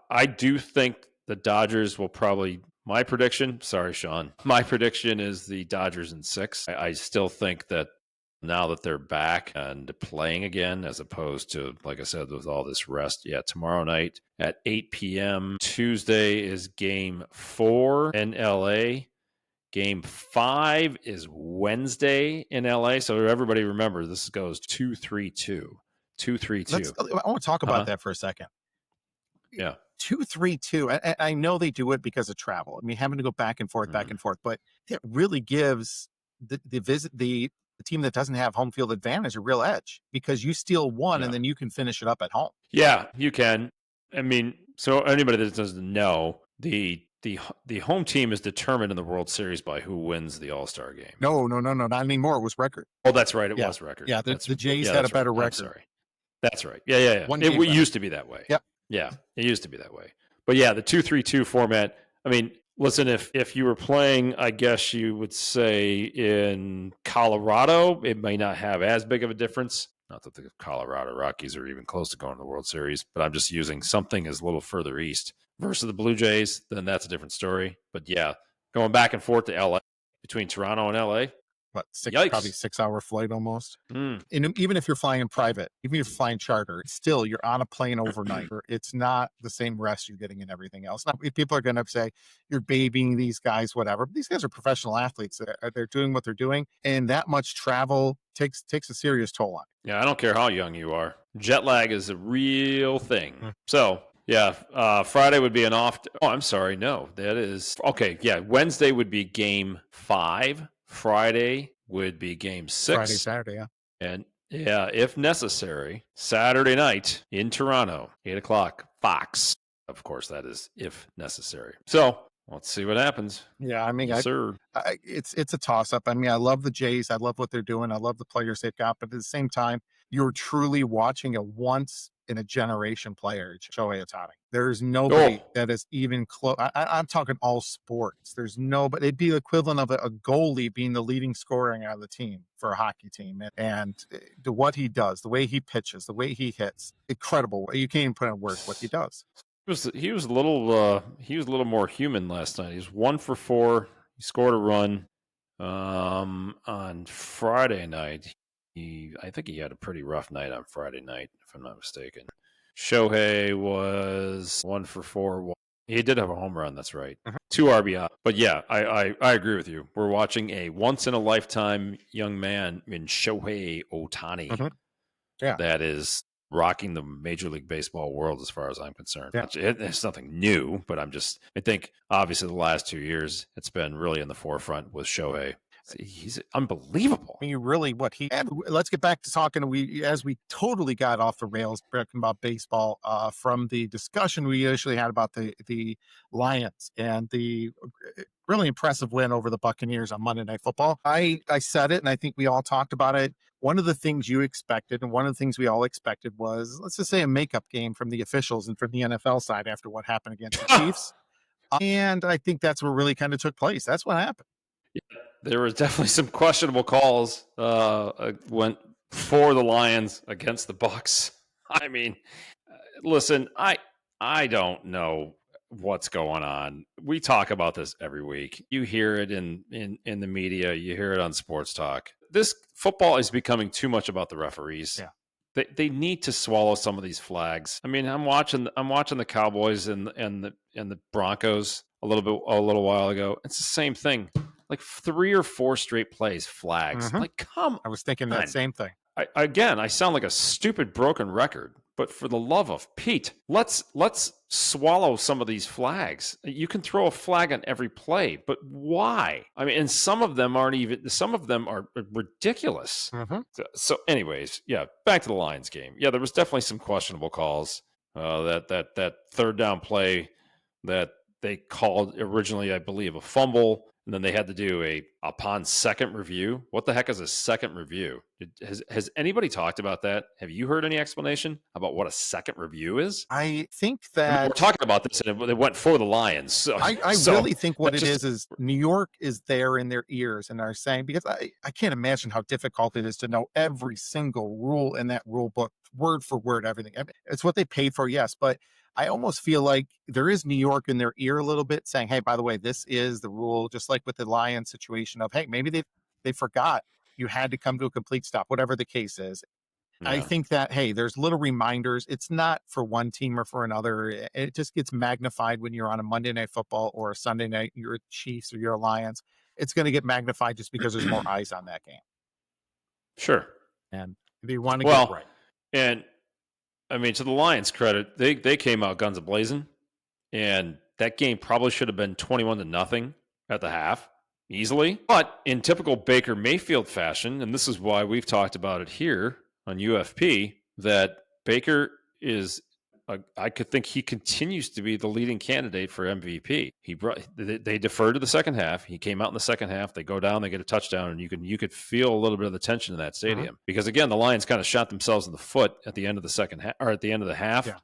I do think the Dodgers will probably, my prediction, sorry, Sean, my prediction is the Dodgers in 6. I still think that now that they're back and playing again, as opposed to, like I said, with all this rest, tomorrow night at 8 p.m. Tuesday is game 4 in LA. Game 5 is Wednesday in LA. So everybody remember, this goes 2-3-2. 2-3-2. I want to talk about that for a second. Yeah. 2-3-2. I know they do it because of travel. I mean, having to go back and forth, but it really gives the team that doesn't have home field advantage a real edge, because you steal one and then you can finish it up at home. Yeah, you can. I mean, so anybody that doesn't know, the home team is determined in the World Series by who wins the All-Star game. No, not anymore. It was record. Oh, that's right. It was record. Yeah, the Jays had a better record. I'm sorry. That's right. Yeah. It used to be that way. Yep. Yeah, it used to be that way. But yeah, the 2-3-2 format, I mean, listen, if you were playing, I guess you would say in Colorado, it may not have as big of a difference. Not that the Colorado Rockies are even close to going to the World Series, but I'm just using something as a little further east versus the Blue Jays, then that's a different story. But yeah, going back and forth to LA, between Toronto and LA. What, probably 6-hour flight almost. And even if you're flying in private, even if you're flying charter, still you're on a plane overnight. It's not the same rest you're getting in everything else. Now, people are going to say you're babying these guys, whatever. But these guys are professional athletes. They're doing what they're doing, and that much travel takes a serious toll on you. Yeah, I don't care how young you are. Jet lag is a real thing. So yeah, Friday would be an off. Oh, I'm sorry. No, that is okay. Yeah, Wednesday would be game 5. Friday would be game 6. Friday, Saturday, yeah. And if necessary, Saturday night in Toronto, 8 o'clock, Fox. Of course, that is if necessary. So let's see what happens. Yeah, I mean, yes, sir. It's a toss-up. I mean, I love the Jays. I love what they're doing. I love the players they've got. But at the same time, you're truly watching a once-in-a-generation player, Shohei Ohtani. There's nobody that is even close. I'm talking all sports. There's nobody. It'd be the equivalent of a goalie being the leading scorer out of the team for a hockey team. And what he does, the way he pitches, the way he hits, incredible. You can't even put in words what he does. He was a little more human last night. He was 1 for 4. He scored a run on Friday night. I think he had a pretty rough night on Friday night, if I'm not mistaken. Shohei was 1 for 4, He did have a home run. That's right. Mhm. 2 RBI. But yeah, I agree with you. We're watching a once in a lifetime young man in Shohei Ohtani Mhm. Yeah. that is rocking the Major League Baseball world as far as I'm concerned. Yeah. It's nothing new, but I think obviously the last 2 years, it's been really in the forefront with Shohei. He's unbelievable. I mean, really, what he and let's get back to talking. We totally got off the rails talking about baseball from the discussion we initially had about the Lions and the really impressive win over the Buccaneers on Monday Night Football. I said it, and I think we all talked about it. One of the things you expected, and one of the things we all expected was, let's just say, a makeup game from the officials and from the NFL side after what happened against the Chiefs. And I think that's what really kind of took place. That's what happened. There were definitely some questionable calls went for the Lions against the Bucks. I mean, listen, I don't know what's going on. We talk about this every week. You hear it in the media, you hear it on sports talk. This football is becoming too much about the referees. Yeah. They need to swallow some of these flags. I mean, I'm watching the Cowboys and the Broncos a little while ago. It's the same thing. Like 3 or 4 straight plays flags. Mhm. Like, come I was thinking on. that same thing. I sound like a stupid broken record, but for the love of Pete, let's swallow some of these flags. You can throw a flag on every play, but why? I mean, and some of them are ridiculous. Mhm. So anyways, yeah, back to the Lions game. Yeah, there was definitely some questionable calls. That third down play that they called originally, I believe, a fumble, and then they had to do upon second review. What the heck is a second review? Has anybody talked about that? Have you heard any explanation about what a second review is? I think I mean, that we're talking about this, and it went for the Lions. So I so really think what that it just- is New York is there in their ears and are saying, because I can't imagine how difficult it is to know every single rule in that rule book, word for word, everything. I mean, it's what they paid for, yes, but I almost feel like there is New York in their ear a little bit saying, hey, by the way, this is the rule, just like with the Lions situation of, hey, maybe they forgot you had to come to a complete stop, whatever the case is. I Yeah. think that, hey, there's little reminders. It's not for one team or for another. It just gets magnified when you're on a Monday Night Football or a Sunday night, you're a Chiefs or you're a Lions. It's going to get magnified just because there's more eyes on that game. Sure. And they want to get it Well, right. and I mean, to the Lions' credit, they came out guns a blazing, and that game probably should have been 21-0 at the half easily. But in typical Baker Mayfield fashion, and this is why we've talked about it here on UFP, that Baker is. I could think he continues to be the leading candidate for MVP. They deferred to the second half. He came out in the second half. They go down, they get a touchdown, and you could feel a little bit of the tension in that stadium because again, the Lions kind of shot themselves in the foot at the end of the second half or at the end of the half. Yeah.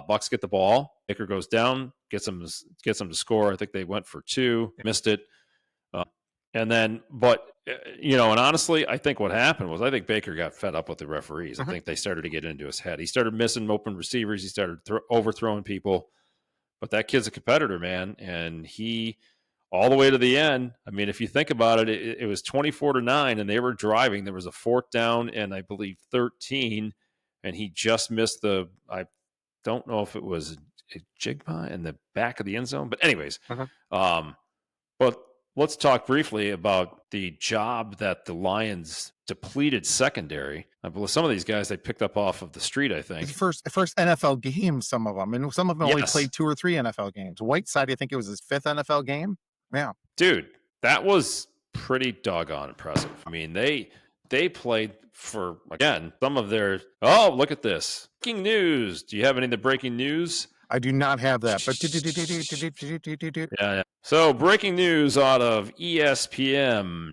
Bucks get the ball. Baker goes down, gets them to score. I think they went for 2, missed it. And then, and honestly, I think what happened was I think Baker got fed up with the referees. I think they started to get into his head. He started missing open receivers. He started overthrowing people. But that kid's a competitor, man. And he, all the way to the end, I mean, if you think about it, it was 24-9, and they were driving. There was a 4th down and I believe 13, and he just missed I don't know if it was a jigma in the back of the end zone. But anyways, but let's talk briefly about the job that the Lions depleted secondary. I believe some of these guys they picked up off of the street, I think. First NFL game, some of them. And some of them only Yes. played 2 or 3 NFL games. Whiteside, I think it was his 5th NFL game. Yeah. Dude, that was pretty doggone impressive. I mean, they played for, again, some of their, look at this. Breaking news. Do you have any of the breaking news? I do not have that, but Yeah. So, breaking news out of ESPN.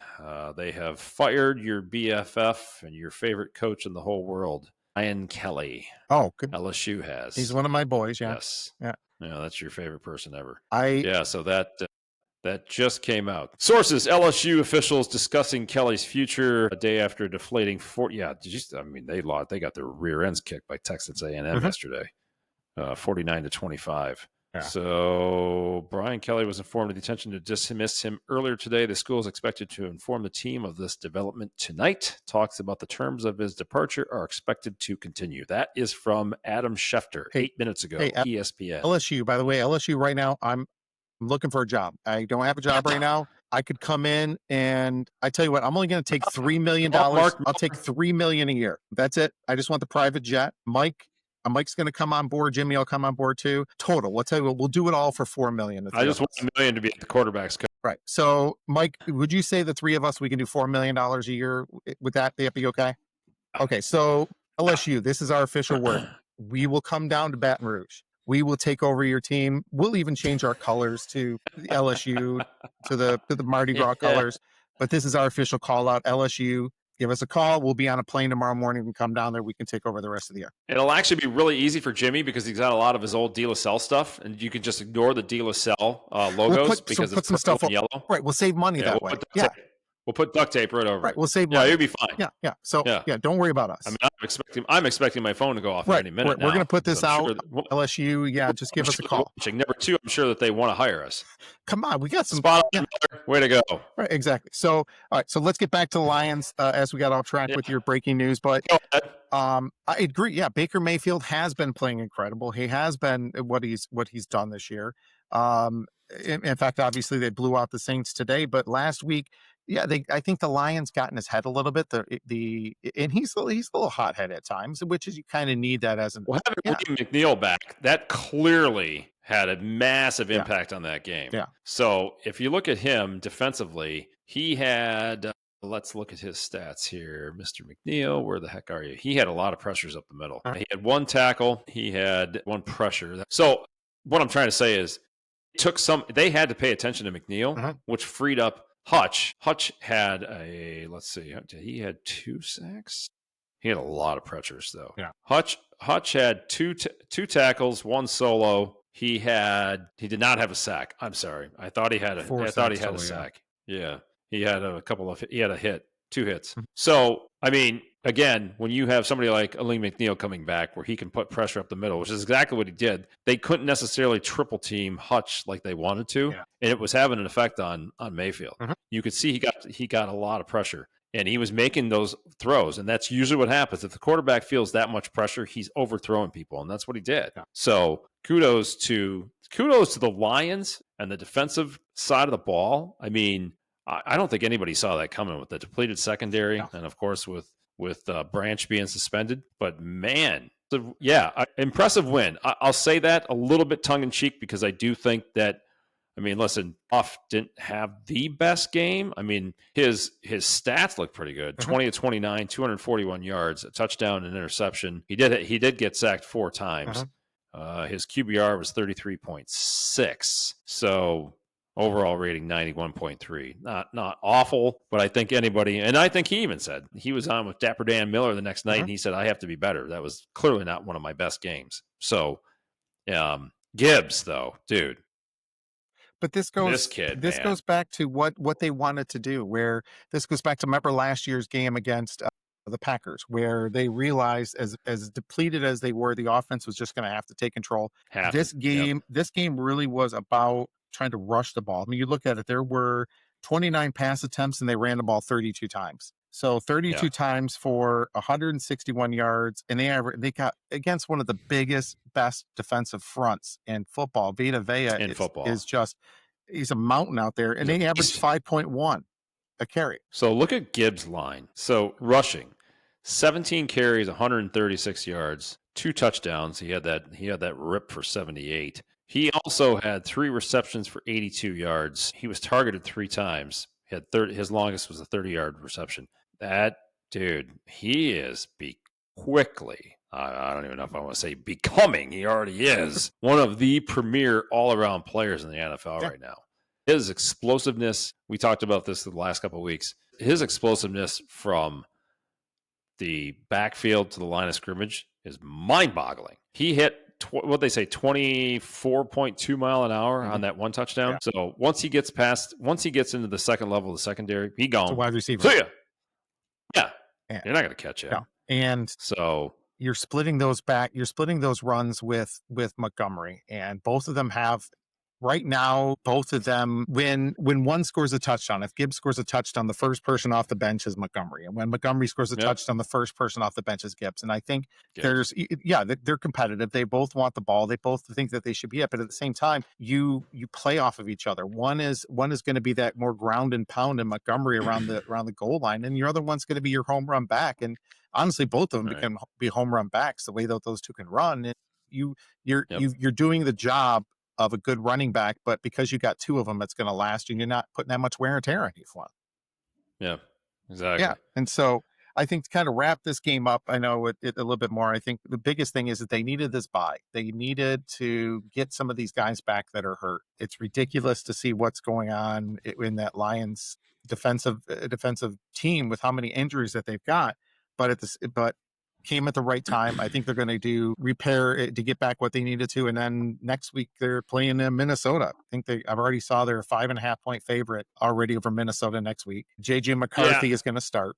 They have fired your BFF and your favorite coach in the whole world, Ryan Kelly. Oh, good. LSU has. He's one of my boys. Yeah. Yes. Yeah. Yeah, that's your favorite person ever. So that just came out. Sources: LSU officials discussing Kelly's future a day after deflating they got their rear ends kicked by Texas A&M yesterday, 49-25. Yeah. So Brian Kelly was informed of the intention to dismiss him earlier today. The school is expected to inform the team of this development tonight. Talks about the terms of his departure are expected to continue. That is from Adam Schefter, 8 minutes ago, ESPN. LSU, by the way, LSU right now, I'm looking for a job. I don't have a job right now. I could come in and I tell you what, I'm only going to take $3 million. Mark, I'll take $3 million a year. That's it. I just want the private jet. Mike's going to come on board. Jimmy will come on board too. Total. We'll tell you what, we'll do it all for $4 million. I just want $1 million to be at the quarterback's coach. Right. So, Mike, would you say the three of us, we can do $4 million a year? Would that be okay? Okay. So LSU, this is our official word. We will come down to Baton Rouge. We will take over your team. We'll even change our colors to the LSU, to the Mardi Gras colors. But this is our official call out. LSU, give us a call. We'll be on a plane tomorrow morning and come down there. We can take over the rest of the year. It'll actually be really easy for Jimmy because he's got a lot of his old De La Salle stuff, and you can just ignore the De La Salle logos because it's some stuff and yellow. Right. We'll save money that way. Yeah. We'll put duct tape right over Right. it. We'll save money. Yeah, you'll be fine. Yeah. So, don't worry about us. I mean, I'm expecting my phone to go off any minute. We're going to put this out. Sure LSU, just give us a call. Number two, I'm sure that they want to hire us. Come on, we got some spot on. Way to go. Right, exactly. So, all right. So let's get back to the Lions as we got off track with your breaking news. But I agree. Yeah, Baker Mayfield has been playing incredible. He has been what he's done this year. In fact, obviously they blew out the Saints today, but last week, I think the Lions got in his head a little bit. And he's a little hothead at times, which is you kind of need that as having McNeil back, that clearly had a massive impact on that game. Yeah. So if you look at him defensively, he had. Let's look at his stats here. Mr. McNeil, where the heck are you? He had a lot of pressures up the middle. He had one tackle. He had one pressure. So what I'm trying to say is they had to pay attention to McNeil, which freed up Hutch. Hutch had he had 2 sacks. He had a lot of pressures though. Yeah. Hutch had two tackles, 1 solo. He did not have a sack. I'm sorry. I thought he had a sack. Yeah. He had a hit, 2 hits. So, I mean, again, when you have somebody like Aleem McNeil coming back where he can put pressure up the middle, which is exactly what he did, they couldn't necessarily triple team Hutch like they wanted to, and it was having an effect on Mayfield. You could see he got a lot of pressure, and he was making those throws, and that's usually what happens. If the quarterback feels that much pressure, he's overthrowing people, and that's what he did. Yeah. So kudos to the Lions and the defensive side of the ball. I mean, I don't think anybody saw that coming with the depleted secondary, and of course with Branch being suspended. But man, impressive win. I'll say that a little bit tongue in cheek because I do think that. I mean, listen, Goff didn't have the best game. I mean, his stats look pretty good: 20 to 29, 241 yards, a touchdown, an interception. He did get sacked 4 times. His QBR was 33.6. So. Overall rating 91.3. Not awful, but I think anybody, and I think he even said he was on with Dapper Dan Miller the next night, and he said, I have to be better. That was clearly not one of my best games. So, Gibbs, though, dude. But this goes back to what they wanted to do, where this goes back to, remember last year's game against the Packers, where they realized as depleted as they were, the offense was just going to have to take control. This game really was about trying to rush the ball. I mean, you look at it, there were 29 pass attempts and they ran the ball 32 times. So 32 times for 161 yards, and they got against one of the biggest, best defensive fronts in football. Vita Vea is just, he's a mountain out there, and they averaged 5.1 a carry. So look at Gibbs' line. So rushing, 17 carries, 136 yards, 2 touchdowns. He had that rip for 78. He also had 3 receptions for 82 yards. He was targeted 3 times. His longest was a 30-yard reception. That dude, he is quickly, I don't even know if I want to say becoming, he already is one of the premier all-around players in the NFL right now. His explosiveness, we talked about this the last couple of weeks, his explosiveness from the backfield to the line of scrimmage is mind-boggling. He hit what they say 24.2 mile an hour on that one touchdown. So once he gets into the second level of the secondary, he's gone. It's a wide receiver. See ya. Yeah. You're not going to catch him. No. And so you're splitting those back. You're splitting those runs with Montgomery, and both of them have. Right now, both of them, when one scores a touchdown, if Gibbs scores a touchdown, the first person off the bench is Montgomery. And when Montgomery scores a touchdown, the first person off the bench is Gibbs. And I think they're competitive. They both want the ball. They both think that they should be up. But at the same time, you play off of each other. One is going to be that more ground and pound in Montgomery around the goal line, and your other one's going to be your home run back. And honestly, both of them can be home run backs the way that those two can run. And you're doing the job of a good running back, but because you got two of them, it's going to last, and you're not putting that much wear and tear on each one. Yeah, exactly. Yeah, and so I think to kind of wrap this game up, I know it a little bit more. I think the biggest thing is that they needed this bye. They needed to get some of these guys back that are hurt. It's ridiculous to see what's going on in that Lions defensive team with how many injuries that they've got, but came at the right time. I think they're going to repair it to get back what they needed to. And then next week they're playing in Minnesota. I think I've already saw they're a 5.5 point favorite already over Minnesota next week. JJ McCarthy is going to start.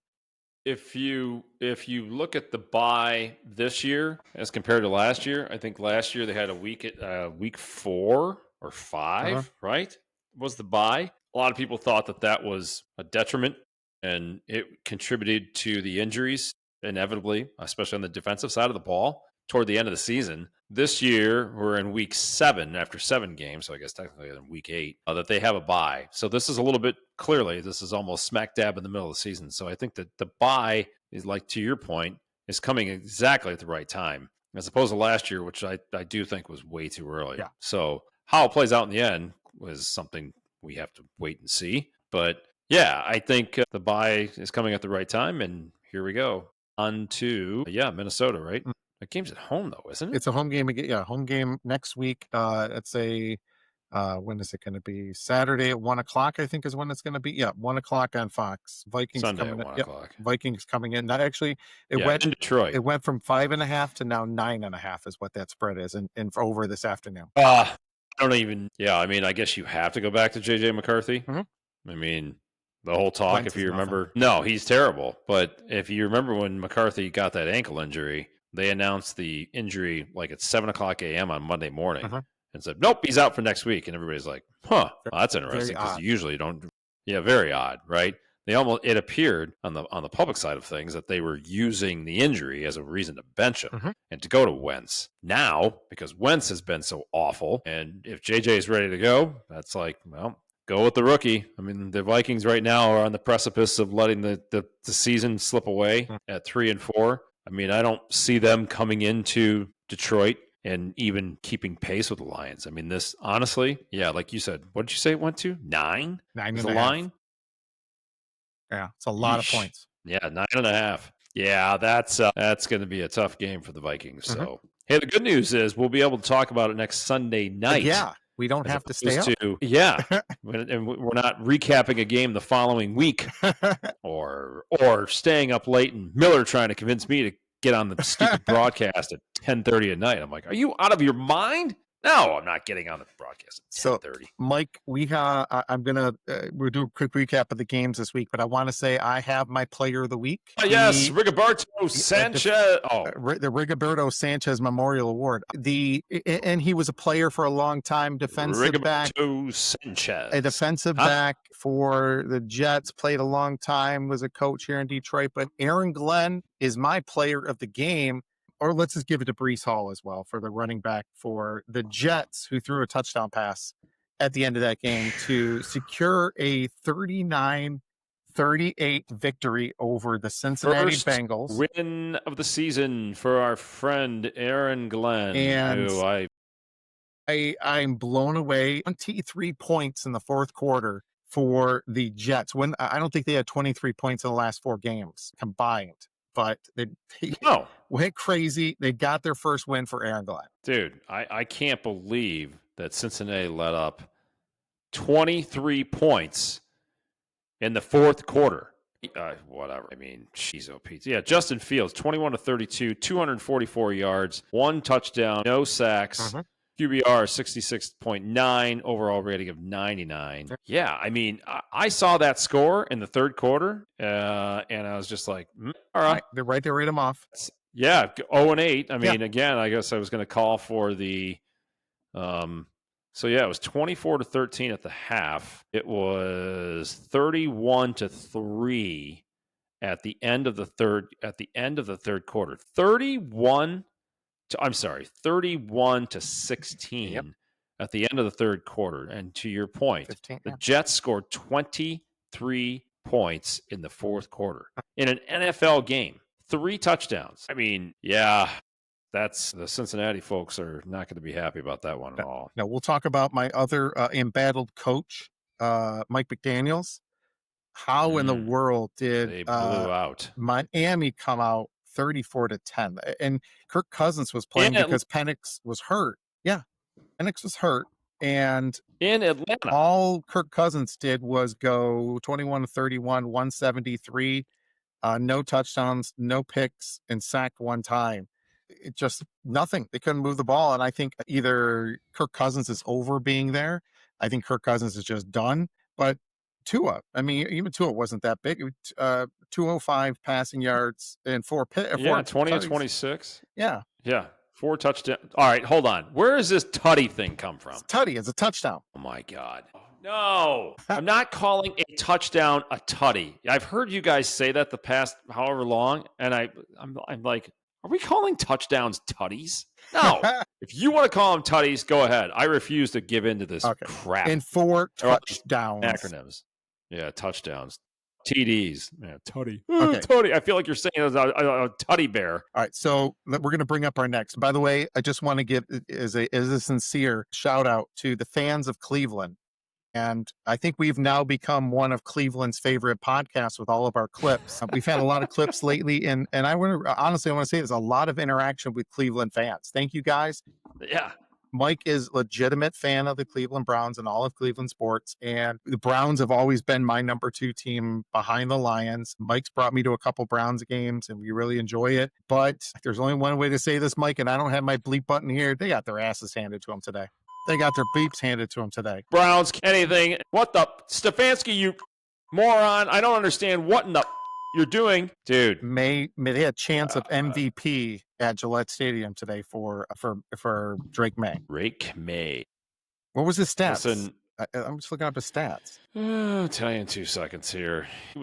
If you look at the bye this year as compared to last year, I think last year they had a week 4 or 5, right? Was the bye. A lot of people thought that was a detriment, and it contributed to the injuries inevitably, especially on the defensive side of the ball toward the end of the season. This year, we're in week 7 after 7 games, so I guess technically in week 8, that they have a bye. So this is a little bit, clearly, this is almost smack dab in the middle of the season. So I think that the bye is, like to your point, is coming exactly at the right time, as opposed to last year, which I do think was way too early. Yeah. So how it plays out in the end was something we have to wait and see. But yeah, I think the bye is coming at the right time, and here we go. On to, Minnesota, right? The game's at home, though, isn't it? It's a home game again. Yeah, home game next week. It's when is it going to be? Saturday at 1:00, I think, is when it's going to be. Yeah, 1:00 on Fox. Vikings Sunday coming at 1:00. Yep, Vikings coming in. Not actually. Went in Detroit. It went from 5.5 to now 9.5 is what that spread is, and over this afternoon. I don't even. Yeah, I mean, I guess you have to go back to JJ McCarthy. Mm-hmm. I mean, the whole talk, Wentz if you remember. No, he's terrible. But if you remember when McCarthy got that ankle injury, they announced the injury like at 7:00 a.m. on Monday morning and said, nope, he's out for next week. And everybody's like, well, that's interesting because you usually don't. Yeah, very odd, right? It appeared on the public side of things that they were using the injury as a reason to bench him and to go to Wentz. Now, because Wentz has been so awful, and if JJ is ready to go, that's like, well, go with the rookie. I mean, the Vikings right now are on the precipice of letting the season slip away at 3-4. I mean, I don't see them coming into Detroit and even keeping pace with the Lions. I mean, this, honestly, like you said, what did you say it went to? 9? 9 is and the a half. line? Yeah, it's a lot of points. Yeah, 9.5. Yeah, that's going to be a tough game for the Vikings. So, hey, the good news is we'll be able to talk about it next Sunday night. Yeah. We don't have to stay up. And we're not recapping a game the following week or staying up late and Miller trying to convince me to get on the stupid broadcast at 10:30 at night. I'm like, are you out of your mind? No, I'm not getting on the broadcast at 10:30. So, Mike, we'll do a quick recap of the games this week, but I want to say I have my player of the week. Yes, Rigoberto Sanchez. The Rigoberto Sanchez Memorial Award. And he was a player for a long time, defensive back. Sanchez. A defensive back for the Jets, played a long time, was a coach here in Detroit. But Aaron Glenn is my player of the game. Or let's just give it to Breece Hall as well for the running back for the Jets, who threw a touchdown pass at the end of that game to secure a 39-38 victory over the Cincinnati Bengals. Win of the season for our friend Aaron Glenn, and who I'm blown away. 23 points in the fourth quarter for the Jets. When I don't think they had 23 points in the last 4 games combined. But they went crazy. They got their first win for Aaron Glenn. Dude, I can't believe that Cincinnati let up 23 points in the fourth quarter. Whatever. I mean, she's OP. Yeah, Justin Fields, 21-32, 244 yards, 1 touchdown, no sacks. QBR 66.9, overall rating of 99. Yeah, I mean, I saw that score in the third quarter, and I was just like, all right. They're right there, read them off. Yeah, 0-8. I Yeah. mean, again, I guess I was going to call for the. So yeah, it was 24-13 at the half. It was 31-3 at the end of the third. At the end of the third quarter, 31-16 Yep. at the end of the third quarter. And to your point, 15. the Yeah. Jets scored 23 points in the fourth quarter in an NFL game. 3 touchdowns. I mean, yeah, that's the Cincinnati folks are not going to be happy about that one at all. Now we'll talk about my other embattled coach, Mike McDaniels. How in the world did They blew out Miami come out 34-10? And Kirk Cousins was playing because Penix was hurt. Yeah, Penix was hurt, and in Atlanta? All Kirk Cousins did was go 21-31, 173, no touchdowns, no picks, and sacked one time. It just nothing. They couldn't move the ball. And I think either Kirk Cousins is over being there. I think Kirk Cousins is just done. But Tua, I mean, even Tua wasn't that big. 205 passing yards and 4 Yeah, 20-26. Yeah. Yeah, 4 touchdowns. All right, hold on. Where does this Tutty thing come from? Tutty is a touchdown. Oh my God. No, I'm not calling a touchdown a tutty. I've heard you guys say that the past however long, and I'm like, are we calling touchdowns tutties? No. If you want to call them tutties, go ahead. I refuse to give in to this crap. And 4 touchdowns. Acronyms. Yeah, touchdowns. TDs. Yeah, tutty. Okay. Tutty. I feel like you're saying a tutty bear. All right, so we're going to bring up our next. By the way, I just want to give as a sincere shout out to the fans of Cleveland. And I think we've now become one of Cleveland's favorite podcasts with all of our clips. We've had a lot of clips lately, and I want to say there's a lot of interaction with Cleveland fans. Thank you guys. Yeah. Mike is a legitimate fan of the Cleveland Browns and all of Cleveland sports. And the Browns have always been my number 2 team behind the Lions. Mike's brought me to a couple Browns games and we really enjoy it. But there's only one way to say this, Mike, and I don't have my bleep button here. They got their asses handed to them today. They got their beeps handed to them today. Browns, anything. What the? Stefanski, you moron. I don't understand what in the you're doing. Dude. They had a chance of MVP at Gillette Stadium today for Drake May. Drake May. What was his stats? Listen, I'm just looking up his stats. I'll tell you in 2 seconds here. He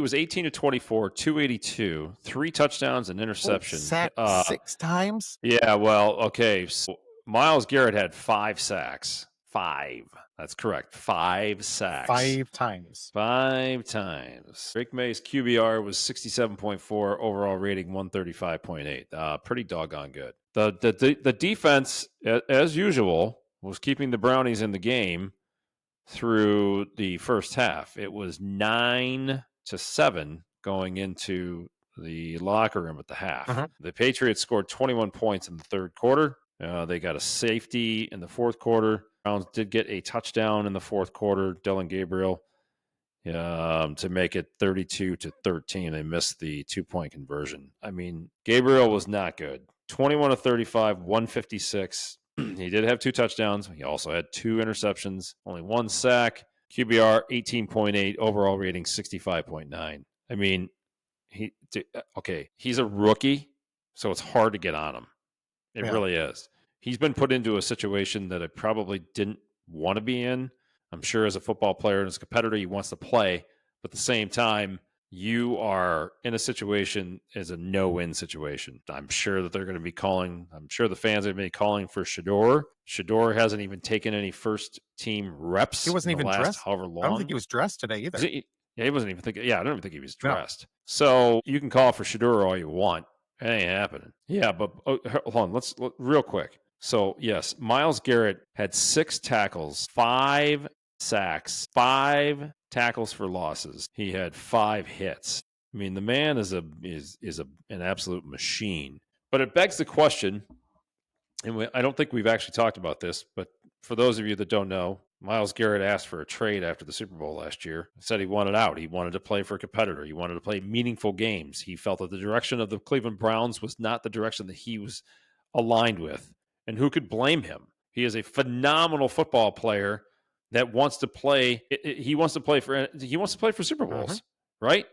was 18-24, 282, 3 touchdowns and interception. Sacked 6 times? Yeah, well, okay. So Myles Garrett had 5 sacks. 5. That's correct. 5 sacks. 5 times. 5 times. Drake May's QBR was 67.4, overall rating 135.8. Pretty doggone good. The defense, as usual, was keeping the Brownies in the game through the first half. It was 9-7 going into the locker room at the half. Uh-huh. The Patriots scored 21 points in the third quarter. They got a safety in the fourth quarter. Browns did get a touchdown in the fourth quarter, Dylan Gabriel, to make it 32-13. They missed the 2-point conversion. I mean, Gabriel was not good. 21-35, 156. He did have 2 touchdowns. He also had 2 interceptions, only 1 sack. QBR 18.8, overall rating 65.9. I mean, he's a rookie, so it's hard to get on him. It really is. He's been put into a situation that I probably didn't want to be in. I'm sure as a football player and as a competitor, he wants to play. But at the same time, you are in a situation as a no-win situation. I'm sure that they're going to be calling. I'm sure the fans are going to be calling for Shador. Shador hasn't even taken any first-team reps. He wasn't even dressed. However long. I don't think he was dressed today either. He wasn't even thinking. Yeah, I don't even think he was dressed. No. So you can call for Shador all you want. It ain't happening. Yeah, but hold on. Let's real quick. So, yes, Myles Garrett had 6 tackles, 5 sacks, 5 tackles for losses. He had 5 hits. I mean, the man is an absolute machine. But it begs the question, and I don't think we've actually talked about this, but for those of you that don't know, Myles Garrett asked for a trade after the Super Bowl last year. He said he wanted out. He wanted to play for a competitor. He wanted to play meaningful games. He felt that the direction of the Cleveland Browns was not the direction that he was aligned with. And who could blame him? He is a phenomenal football player that wants to play. He wants to play for Super Bowls, right?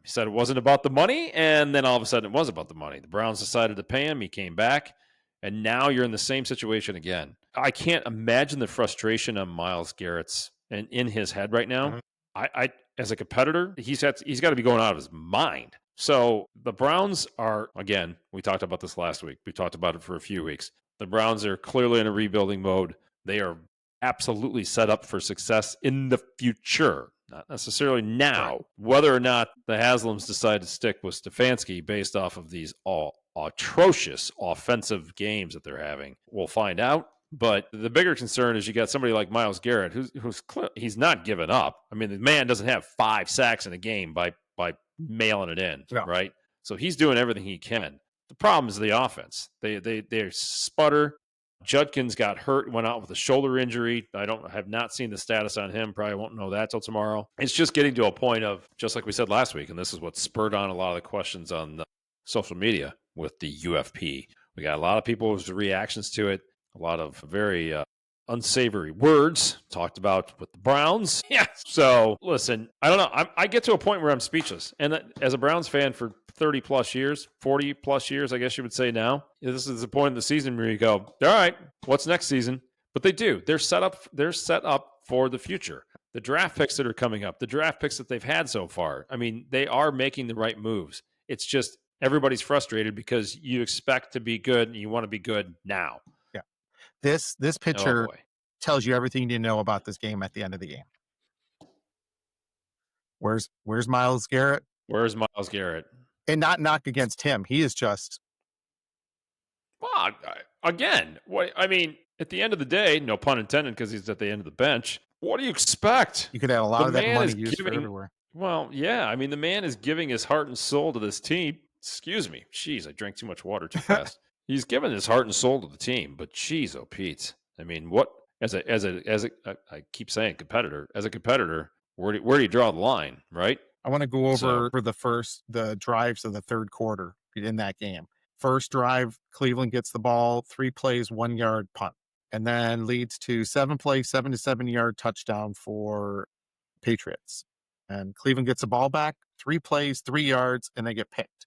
He said it wasn't about the money, and then all of a sudden it was about the money. The Browns decided to pay him. He came back, and now you're in the same situation again. I can't imagine the frustration on Myles Garrett's and in his head right now. Mhm. I as a competitor, he's got to be going out of his mind. So the Browns are, again, we talked about this last week. We talked about it for a few weeks. The Browns are clearly in a rebuilding mode. They are absolutely set up for success in the future, not necessarily now. Right. Whether or not the Haslams decide to stick with Stefanski based off of these all atrocious offensive games that they're having, we'll find out. But the bigger concern is you got somebody like Myles Garrett, he's not giving up. I mean, the man doesn't have 5 sacks in a game by mailing it in, No. right? So he's doing everything he can. The problem is the offense. They sputter. Judkins got hurt, went out with a shoulder injury. I have not seen the status on him. Probably won't know that till tomorrow. It's just getting to a point of, just like we said last week, and this is what spurred on a lot of the questions on social media with the UFP. We got a lot of people's reactions to it, a lot of very unsavory words talked about with the Browns. Yeah. So listen, I don't know. I get to a point where I'm speechless. And as a Browns fan for 30 plus years, 40 plus years, I guess you would say now, this is the point in the season where you go, all right, what's next season? But they do. They're set up for the future. The draft picks that are coming up, the draft picks that they've had so far, I mean, they are making the right moves. It's just everybody's frustrated because you expect to be good and you want to be good now. Yeah. This picture boy. tells you everything you know about this game at the end of the game. Where's Myles Garrett? Where's Myles Garrett? And not knock against him. He is just Well, again, what I mean, at the end of the day, no pun intended, because he's at the end of the bench. What do you expect? you could have a lot The of that man money is used for giving- everywhere. Well, yeah. I mean, the man is giving his heart and soul to this team. Excuse me. Jeez, I drank too much water too fast. He's given his heart and soul to the team, but jeez, oh Pete. I mean, what as a I keep saying competitor. As a competitor, where do you draw the line, right? I want to go over So- for the drives of the third quarter in that game. First drive, Cleveland gets the ball, 3 plays, 1 yard punt, and then leads to 7 plays, 7 to 7 yard touchdown for Patriots. And Cleveland gets the ball back, 3 plays, 3 yards, and they get picked.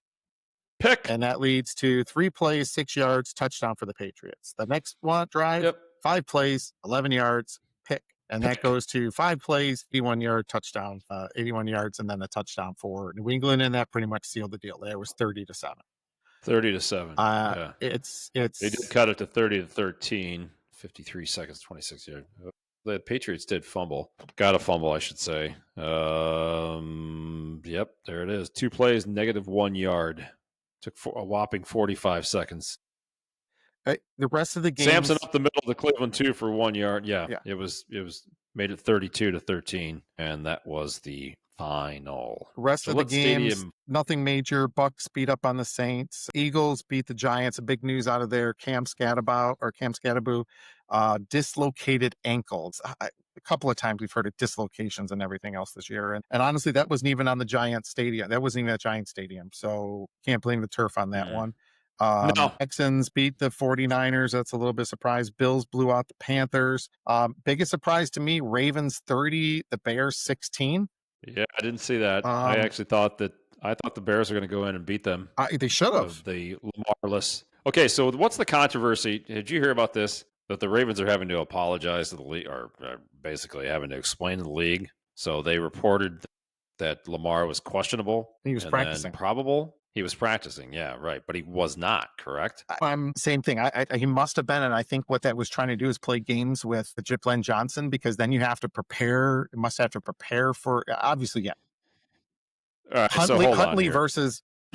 Pick. And that leads to 3 plays, 6 yards, touchdown for the Patriots. The next one drive, Yep. 5 plays, 11 yards, pick. And that goes to 5 plays, 81 yard touchdown, 81 yards, and then a touchdown for New England. And that pretty much sealed the deal. That was 30-7. 30-7. Yeah. It's They did cut it to 30-13, 53 seconds, 26 yards. The Patriots did fumble. Got a fumble, I should say. Yep, there it is. 2 plays, -1 yard. Took a whopping 45 seconds. the rest of the game. Samson up the middle of the Cleveland 2 for 1 yard. Yeah. Yeah. It was made it 32-13, and that was the final. Rest of the Gillette games, Stadium. nothing major. Bucks beat up on the Saints. Eagles beat the Giants. A big news out of there. Cam Scatteraboo, dislocated ankles. A couple of times we've heard of dislocations and everything else this year. And honestly, that wasn't even on the Giants stadium. That wasn't even at Giants stadium. So can't blame the turf on that one. No. Texans beat the 49ers. That's a little bit of surprise. Bills blew out the Panthers. Biggest surprise to me, Ravens 30, the Bears 16. Yeah, I didn't see that. I actually thought the Bears are going to go in and beat them. They should have. Of the Lamarless. Okay, so what's the controversy? Did you hear about this? That the Ravens are having to apologize to the league, or basically having to explain to the league. So they reported that Lamar was questionable. He was practicing. Probable. He was practicing, yeah, right. But he was not, correct? Same thing. He must have been, and I think what that was trying to do is play games with Len Johnson, because then you have to prepare. You must have to prepare for, obviously, yeah. All right, so hold on Huntley here.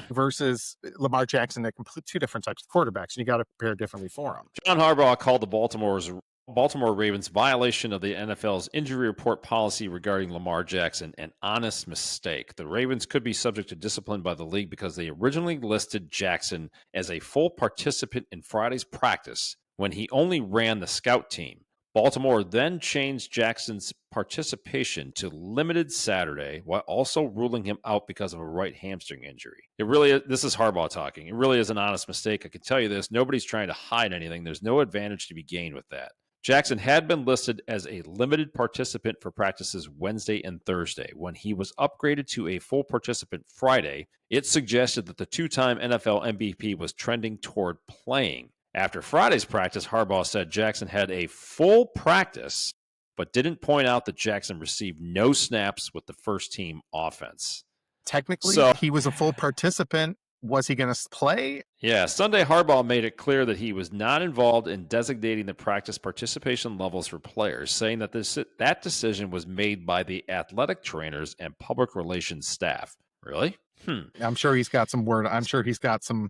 versus Lamar Jackson. They're complete 2 different types of quarterbacks, and you got to prepare differently for them. John Harbaugh called the Baltimore Ravens' violation of the NFL's injury report policy regarding Lamar Jackson an honest mistake. The Ravens could be subject to discipline by the league because they originally listed Jackson as a full participant in Friday's practice when he only ran the scout team. Baltimore then changed Jackson's participation to limited Saturday while also ruling him out because of a right hamstring injury. This is Harbaugh talking. It really is an honest mistake. I can tell you this. Nobody's trying to hide anything. There's no advantage to be gained with that. Jackson had been listed as a limited participant for practices Wednesday and Thursday. When he was upgraded to a full participant Friday, it suggested that the two-time NFL MVP was trending toward playing. After Friday's practice, Harbaugh said Jackson had a full practice, but didn't point out that Jackson received no snaps with the first-team offense. Technically, So he was a full participant. Was he going to play? yeah, Sunday Harbaugh made it clear that he was not involved in designating the practice participation levels for players, saying that that decision was made by the athletic trainers and public relations staff. Really? I'm sure he's got some word. I'm sure he's got some.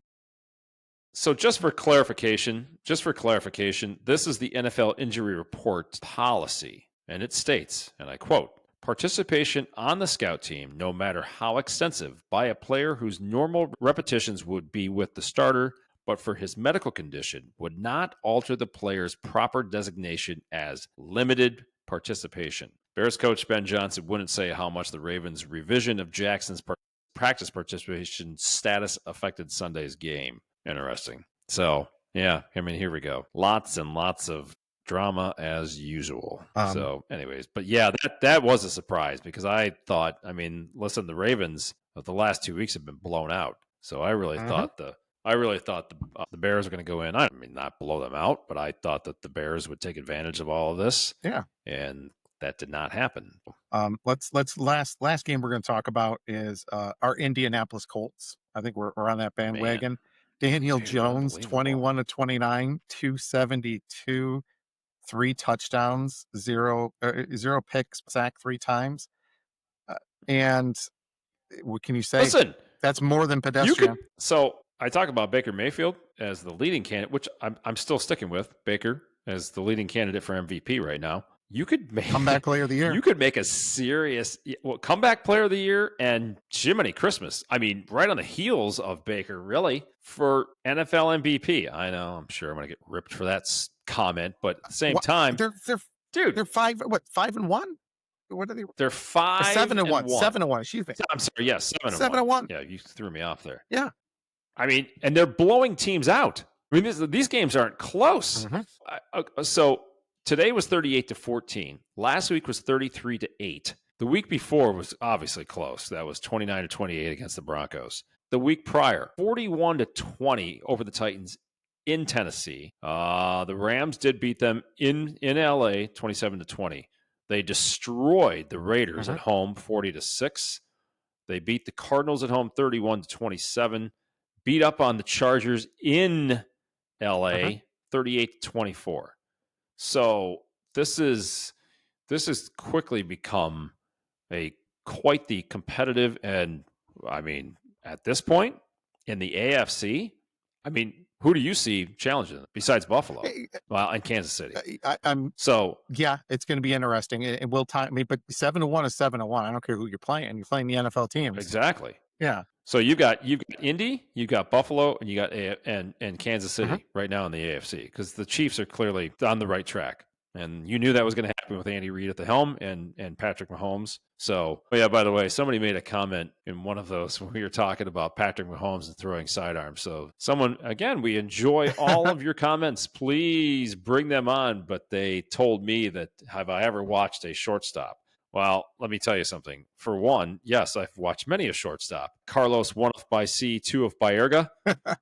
So just for clarification, this is the NFL injury report policy, and it states, and I quote, participation on the scout team, no matter how extensive, by a player whose normal repetitions would be with the starter, but for his medical condition, would not alter the player's proper designation as limited participation. Bears coach Ben Johnson wouldn't say how much the Ravens' revision of Jackson's practice participation status affected Sunday's game. Interesting. So, yeah, I mean, here we go. Lots and lots of drama as usual. So anyways, but yeah, that was a surprise because I thought, I mean, listen, the Ravens of the last 2 weeks have been blown out. So I really thought the Bears were going to go in. I mean, not blow them out, but I thought that the Bears would take advantage of all of this. Yeah. And that did not happen. Let's last game we're going to talk about is our Indianapolis Colts. I think we're on that bandwagon. Man. Daniel Jones, 21-29, 272. 3 touchdowns, 0 picks, sack 3 times. And what can you say? Listen, that's more than pedestrian. So I talk about Baker Mayfield as the leading candidate, which I'm still sticking with Baker as the leading candidate for MVP right now. You could make comeback player of the year. You could make a serious comeback player of the year and Jiminy Christmas. I mean, right on the heels of Baker, really, for NFL MVP. I know, I'm sure I'm going to get ripped for that comment, but at the same time, they're 5-1. What are they? They're 5-1. 7-1. Excuse me. I'm sorry. Yes, 7-1. Yeah, you threw me off there. Yeah. I mean, and they're blowing teams out. I mean, these games aren't close. So today was 38-14. Last week was 33-8. The week before was obviously close. That was 29-28 against the Broncos. The week prior, 41-20 over the Titans in Tennessee. The Rams did beat them in LA 27-20. They destroyed the Raiders at home 40-6. They beat the Cardinals at home 31-27. Beat up on the Chargers in LA 38-24. So this is quickly become quite the competitive, and I mean, at this point in the AFC, I mean, who do you see challenging them besides Buffalo? Well, and Kansas City. Yeah, it's going to be interesting. It will time. I mean, but 7-1 is 7-1. I don't care who you're playing. You're playing the NFL teams. Exactly. Yeah. So you've got Indy, you've got Buffalo, and you got and Kansas City right now in the AFC because the Chiefs are clearly on the right track. And you knew that was going to happen with Andy Reid at the helm and Patrick Mahomes. So, yeah, by the way, somebody made a comment in one of those when we were talking about Patrick Mahomes and throwing sidearms. So someone, again, we enjoy all of your comments. Please bring them on. But they told me that, have I ever watched a shortstop? Well, let me tell you something. For one, yes, I've watched many a shortstop. Carlos, 1 off by C, 2 of Baerga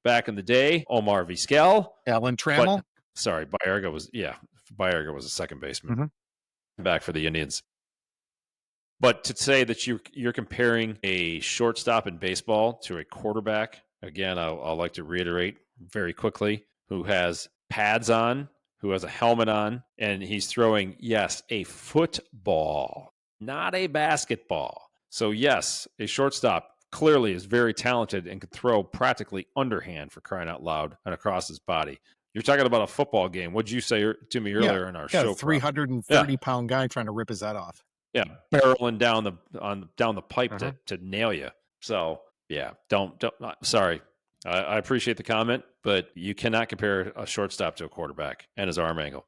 back in the day. Omar Vizquel. Alan Trammell. Sorry, Baerga was a second baseman back for the Indians. But to say that you're comparing a shortstop in baseball to a quarterback, again, I'll like to reiterate very quickly, who has pads on, who has a helmet on, and he's throwing, yes, a football, not a basketball. So, yes, a shortstop clearly is very talented and can throw practically underhand, for crying out loud, and across his body. You're talking about a football game. What did you say to me earlier in our show? A 330-pound guy trying to rip his head off. Yeah, barreling down the pipe to nail you. So yeah, don't. Sorry, I appreciate the comment, but you cannot compare a shortstop to a quarterback and his arm angle.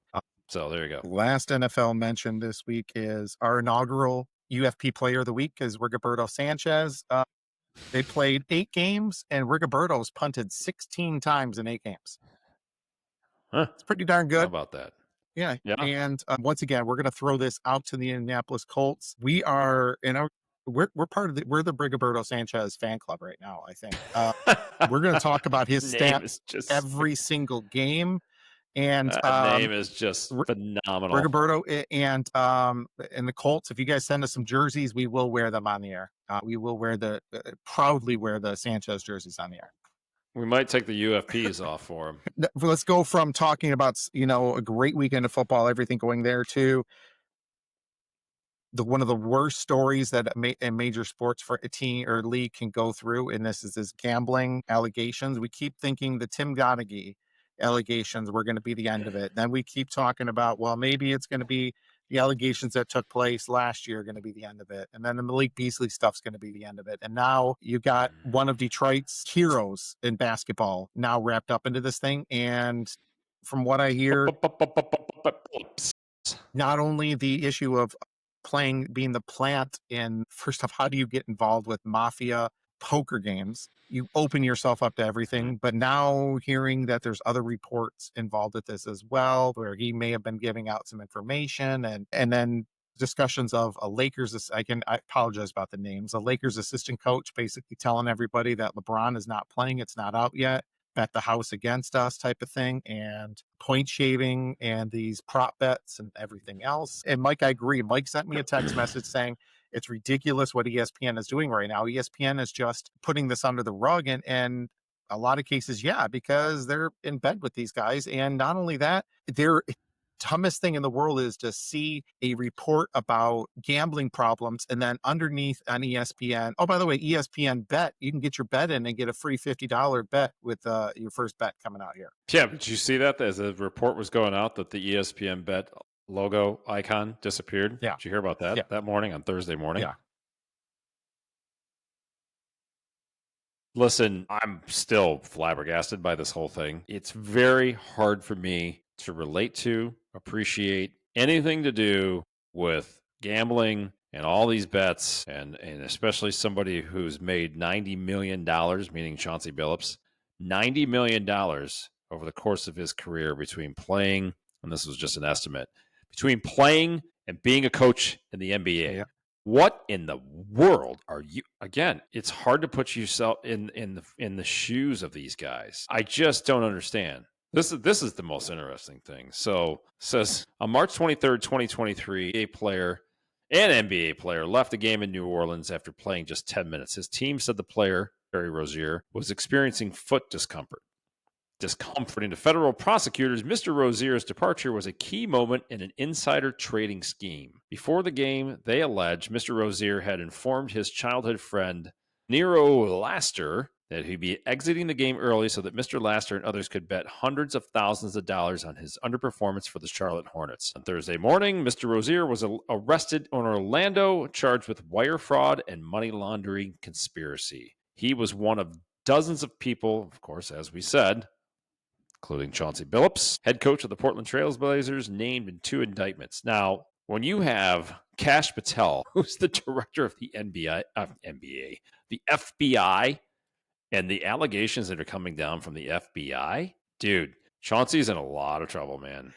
So there you go. Last NFL mention this week is our inaugural UFP Player of the Week is Rigoberto Sanchez. They played 8 games, and Rigoberto's punted 16 times in 8 games. Huh. It's pretty darn good. How about that? Yeah. Yeah. And once again, we're going to throw this out to the Indianapolis Colts. We are in our we're part of we're the Brigoberto Sanchez fan club right now. I think we're going to talk about his Name stats is just every single game, and that name is just phenomenal. Rigoberto and the Colts. If you guys send us some jerseys, we will wear them on the air. We will wear proudly wear the Sanchez jerseys on the air. We might take the UFPs off for him. Let's go from talking about a great weekend of football, everything going there, to one of the worst stories that a major sports for a team or league can go through, and this is gambling allegations. We keep thinking the Tim Donaghy allegations were going to be the end of it. Then we keep talking about, well, maybe it's going to be the allegations that took place last year are going to be the end of it, and then the Malik Beasley stuff's going to be the end of it. And now you got one of Detroit's heroes in basketball now wrapped up into this thing, and from what I hear, not only the issue of being the plant in, first off, how do you get involved with mafia poker games? You open yourself up to everything, but now hearing that there's other reports involved with this as well, where he may have been giving out some information, and then discussions of a Lakers, I apologize about the names, a Lakers assistant coach basically telling everybody that LeBron is not playing, it's not out yet, bet the house against us type of thing, and point shaving and these prop bets and everything else. And Mike, I agree. Mike sent me a text message saying it's ridiculous what ESPN is doing right now. ESPN is just putting this under the rug, and a lot of cases, yeah, because they're in bed with these guys. And not only that, they're dumbest thing in the world is to see a report about gambling problems and then underneath on ESPN, oh, by the way, ESPN bet, you can get your bet in and get a free $50 bet with your first bet coming out here. Yeah, did you see that as the report was going out that the ESPN bet logo icon disappeared? Yeah. Did you hear about that that morning, on Thursday morning? Yeah. Listen, I'm still flabbergasted by this whole thing. It's very hard for me to relate to, appreciate anything to do with gambling and all these bets, and especially somebody who's made $90 million, meaning Chauncey Billups, $90 million over the course of his career between playing, and this was just an estimate, between playing and being a coach in the NBA. Yeah. What in the world are you? Again, it's hard to put yourself in the shoes of these guys. I just don't understand. This is the most interesting thing. So it says on March 23rd, 2023, a player, an NBA player, left the game in New Orleans after playing just 10 minutes. His team said the player, Terry Rozier, was experiencing foot discomfort. Discomforting to federal prosecutors, Mr. Rozier's departure was a key moment in an insider trading scheme. Before the game, they allege Mr. Rozier had informed his childhood friend, Nero Laster, that he'd be exiting the game early so that Mr. Laster and others could bet hundreds of thousands of dollars on his underperformance for the Charlotte Hornets. On Thursday morning, Mr. Rozier was arrested in Orlando, charged with wire fraud and money laundering conspiracy. He was one of dozens of people, of course, as we said, including Chauncey Billups, head coach of the Portland Trail Blazers, named in 2 indictments. Now, when you have Kash Patel, who's the director of the NBA, the FBI, and the allegations that are coming down from the FBI, dude, Chauncey's in a lot of trouble, man.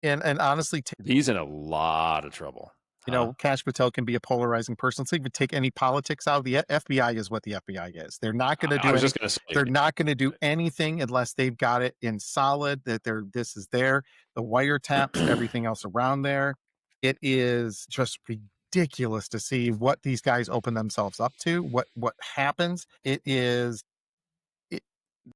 And honestly, he's in a lot of trouble. You know, Kash Patel can be a polarizing person. Let's even take any politics out. The FBI is what the FBI is. They're not going to do they're not going to do anything unless they've got it in solid that this is there. The wiretaps, everything else around there. It is just ridiculous to see what these guys open themselves up to. What happens? It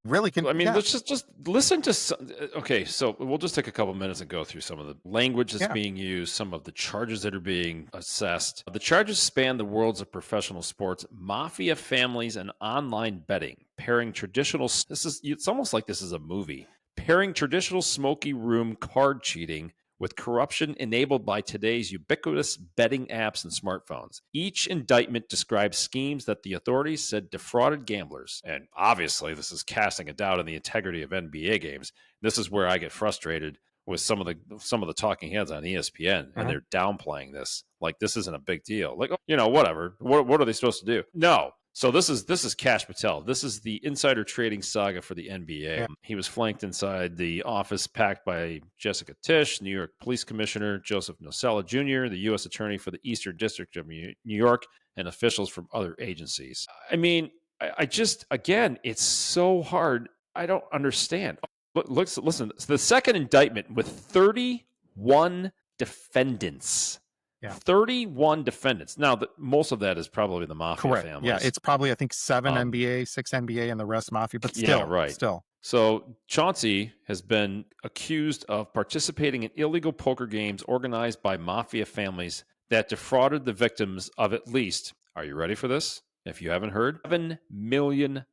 really can. I mean, let's just listen to. Okay, so we'll just take a couple minutes and go through some of the language that's being used, some of the charges that are being assessed. The charges span the worlds of professional sports, mafia families, and online betting, pairing traditional. It's almost like this is a movie. Pairing traditional smoky room card cheating with corruption enabled by today's ubiquitous betting apps and smartphones. Each indictment describes schemes that the authorities said defrauded gamblers. And obviously, this is casting a doubt on the integrity of NBA games. This is where I get frustrated with some of the talking heads on ESPN, and they're downplaying this. Like, this isn't a big deal. Like, whatever. What are they supposed to do? No. So this is Cash Patel. This is the insider trading saga for the NBA. Yeah. He was flanked inside the office packed by Jessica Tisch, New York Police Commissioner Joseph Nocella Jr., the U.S. Attorney for the Eastern District of New York, and officials from other agencies. I mean, I just, again, it's so hard. I don't understand. Listen, the second indictment with 31 defendants. Yeah. 31 defendants. Now, most of that is probably the mafia Correct. families. Yeah, it's probably, I think, 7 NBA, 6 NBA, and the rest mafia, but still. Yeah, right. Still. So Chauncey has been accused of participating in illegal poker games organized by mafia families that defrauded the victims of at least, are you ready for this? If you haven't heard, $7 million.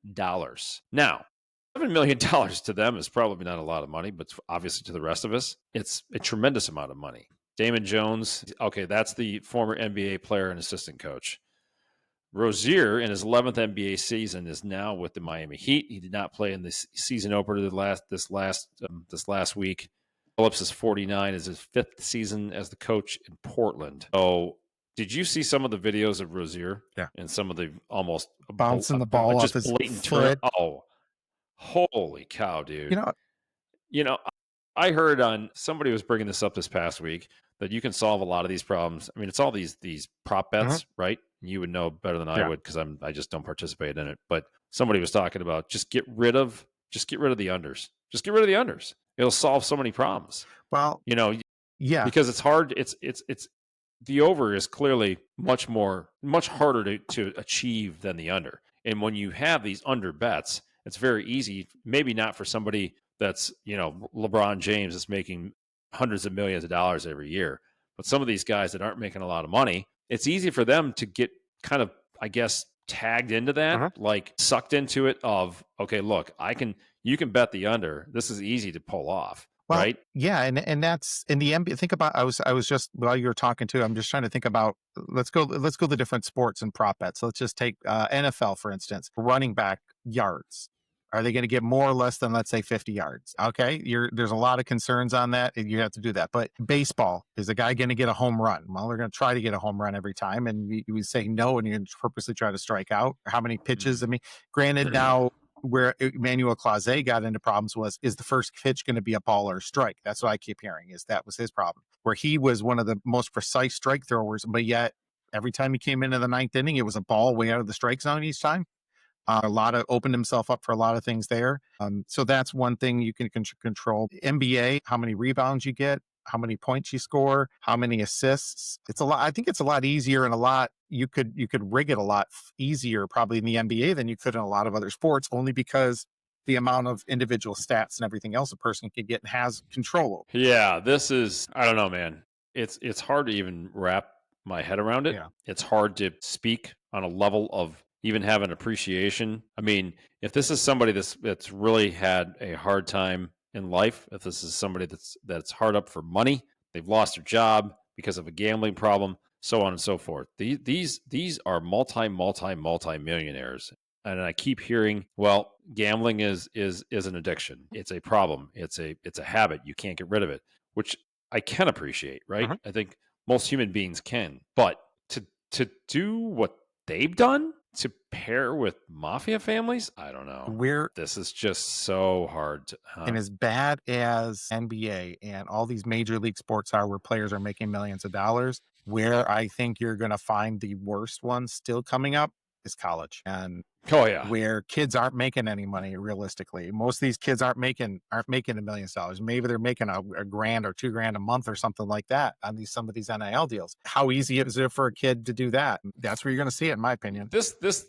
Now, $7 million to them is probably not a lot of money, but obviously to the rest of us, it's a tremendous amount of money. Damon Jones, okay, that's the former NBA player and assistant coach. Rozier, in his 11th NBA season, is now with the Miami Heat. He did not play in this season opener this last week. Phillips is 49, is his 5th season as the coach in Portland. So, did you see some of the videos of Rozier? Yeah. And some of the almost bouncing the ball off his blatant foot. Oh, holy cow, dude! You know, I heard on somebody was bringing this up this past week that you can solve a lot of these problems. I mean, it's all these prop bets, right? You would know better than I would because I just don't participate in it. But somebody was talking about just get rid of the unders. Just get rid of the unders. It'll solve so many problems. Well, yeah, because it's hard. It's the over is clearly much harder to achieve than the under. And when you have these under bets, it's very easy. Maybe not for somebody that's LeBron James is making hundreds of millions of dollars every year, but some of these guys that aren't making a lot of money, it's easy for them to get kind of, I guess, tagged into that, like sucked into it of, okay, look, you can bet the under. This is easy to pull off. Well, right? Yeah, and that's in the NBA. Think about I was just while you were talking too. I'm just trying to think about let's go the different sports and prop bets. Let's just take NFL for instance. Running back yards. Are they going to get more or less than, let's say, 50 yards? Okay, there's a lot of concerns on that. And you have to do that. But baseball, is the guy going to get a home run? Well, they're going to try to get a home run every time. And you say no, and you're purposely trying to strike out. How many pitches? I mean, granted, now where Emmanuel Clase got into problems is the first pitch going to be a ball or a strike? That's what I keep hearing, is that was his problem, where he was one of the most precise strike throwers, but yet every time he came into the ninth inning, it was a ball way out of the strike zone each time. Opened himself up for a lot of things there. So that's one thing you can control. NBA, how many rebounds you get, how many points you score, how many assists. It's a lot. I think it's a lot easier and you could rig it a lot easier probably in the NBA than you could in a lot of other sports, only because the amount of individual stats and everything else a person can get and has control over. Yeah, I don't know, man. It's hard to even wrap my head around it. Yeah. It's hard to speak on a level of even have an appreciation. I mean, if this is somebody that's really had a hard time in life, if this is somebody that's hard up for money, they've lost their job because of a gambling problem, so on and so forth. These are multi-millionaires. And I keep hearing, well, gambling is an addiction. It's a problem. It's a habit. You can't get rid of it, which I can appreciate, right? I think most human beings can. But to do what they've done, to pair with mafia families, I don't know. This is just so hard. And as bad as NBA and all these major league sports are, where players are making millions of dollars, where I think you're going to find the worst ones still coming up is college. And where kids aren't making any money realistically. Most of these kids aren't making $1 million. Maybe they're making a $1,000 or $2,000 a month or something like that on some of these NIL deals. How easy is it for a kid to do that? That's where you're going to see it, in my opinion. This is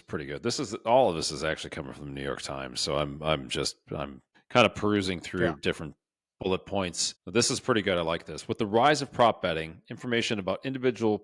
pretty good. All of this is actually coming from the New York Times. So I'm kind of perusing through different bullet points. This is pretty good. I like this. With the rise of prop betting, information about individual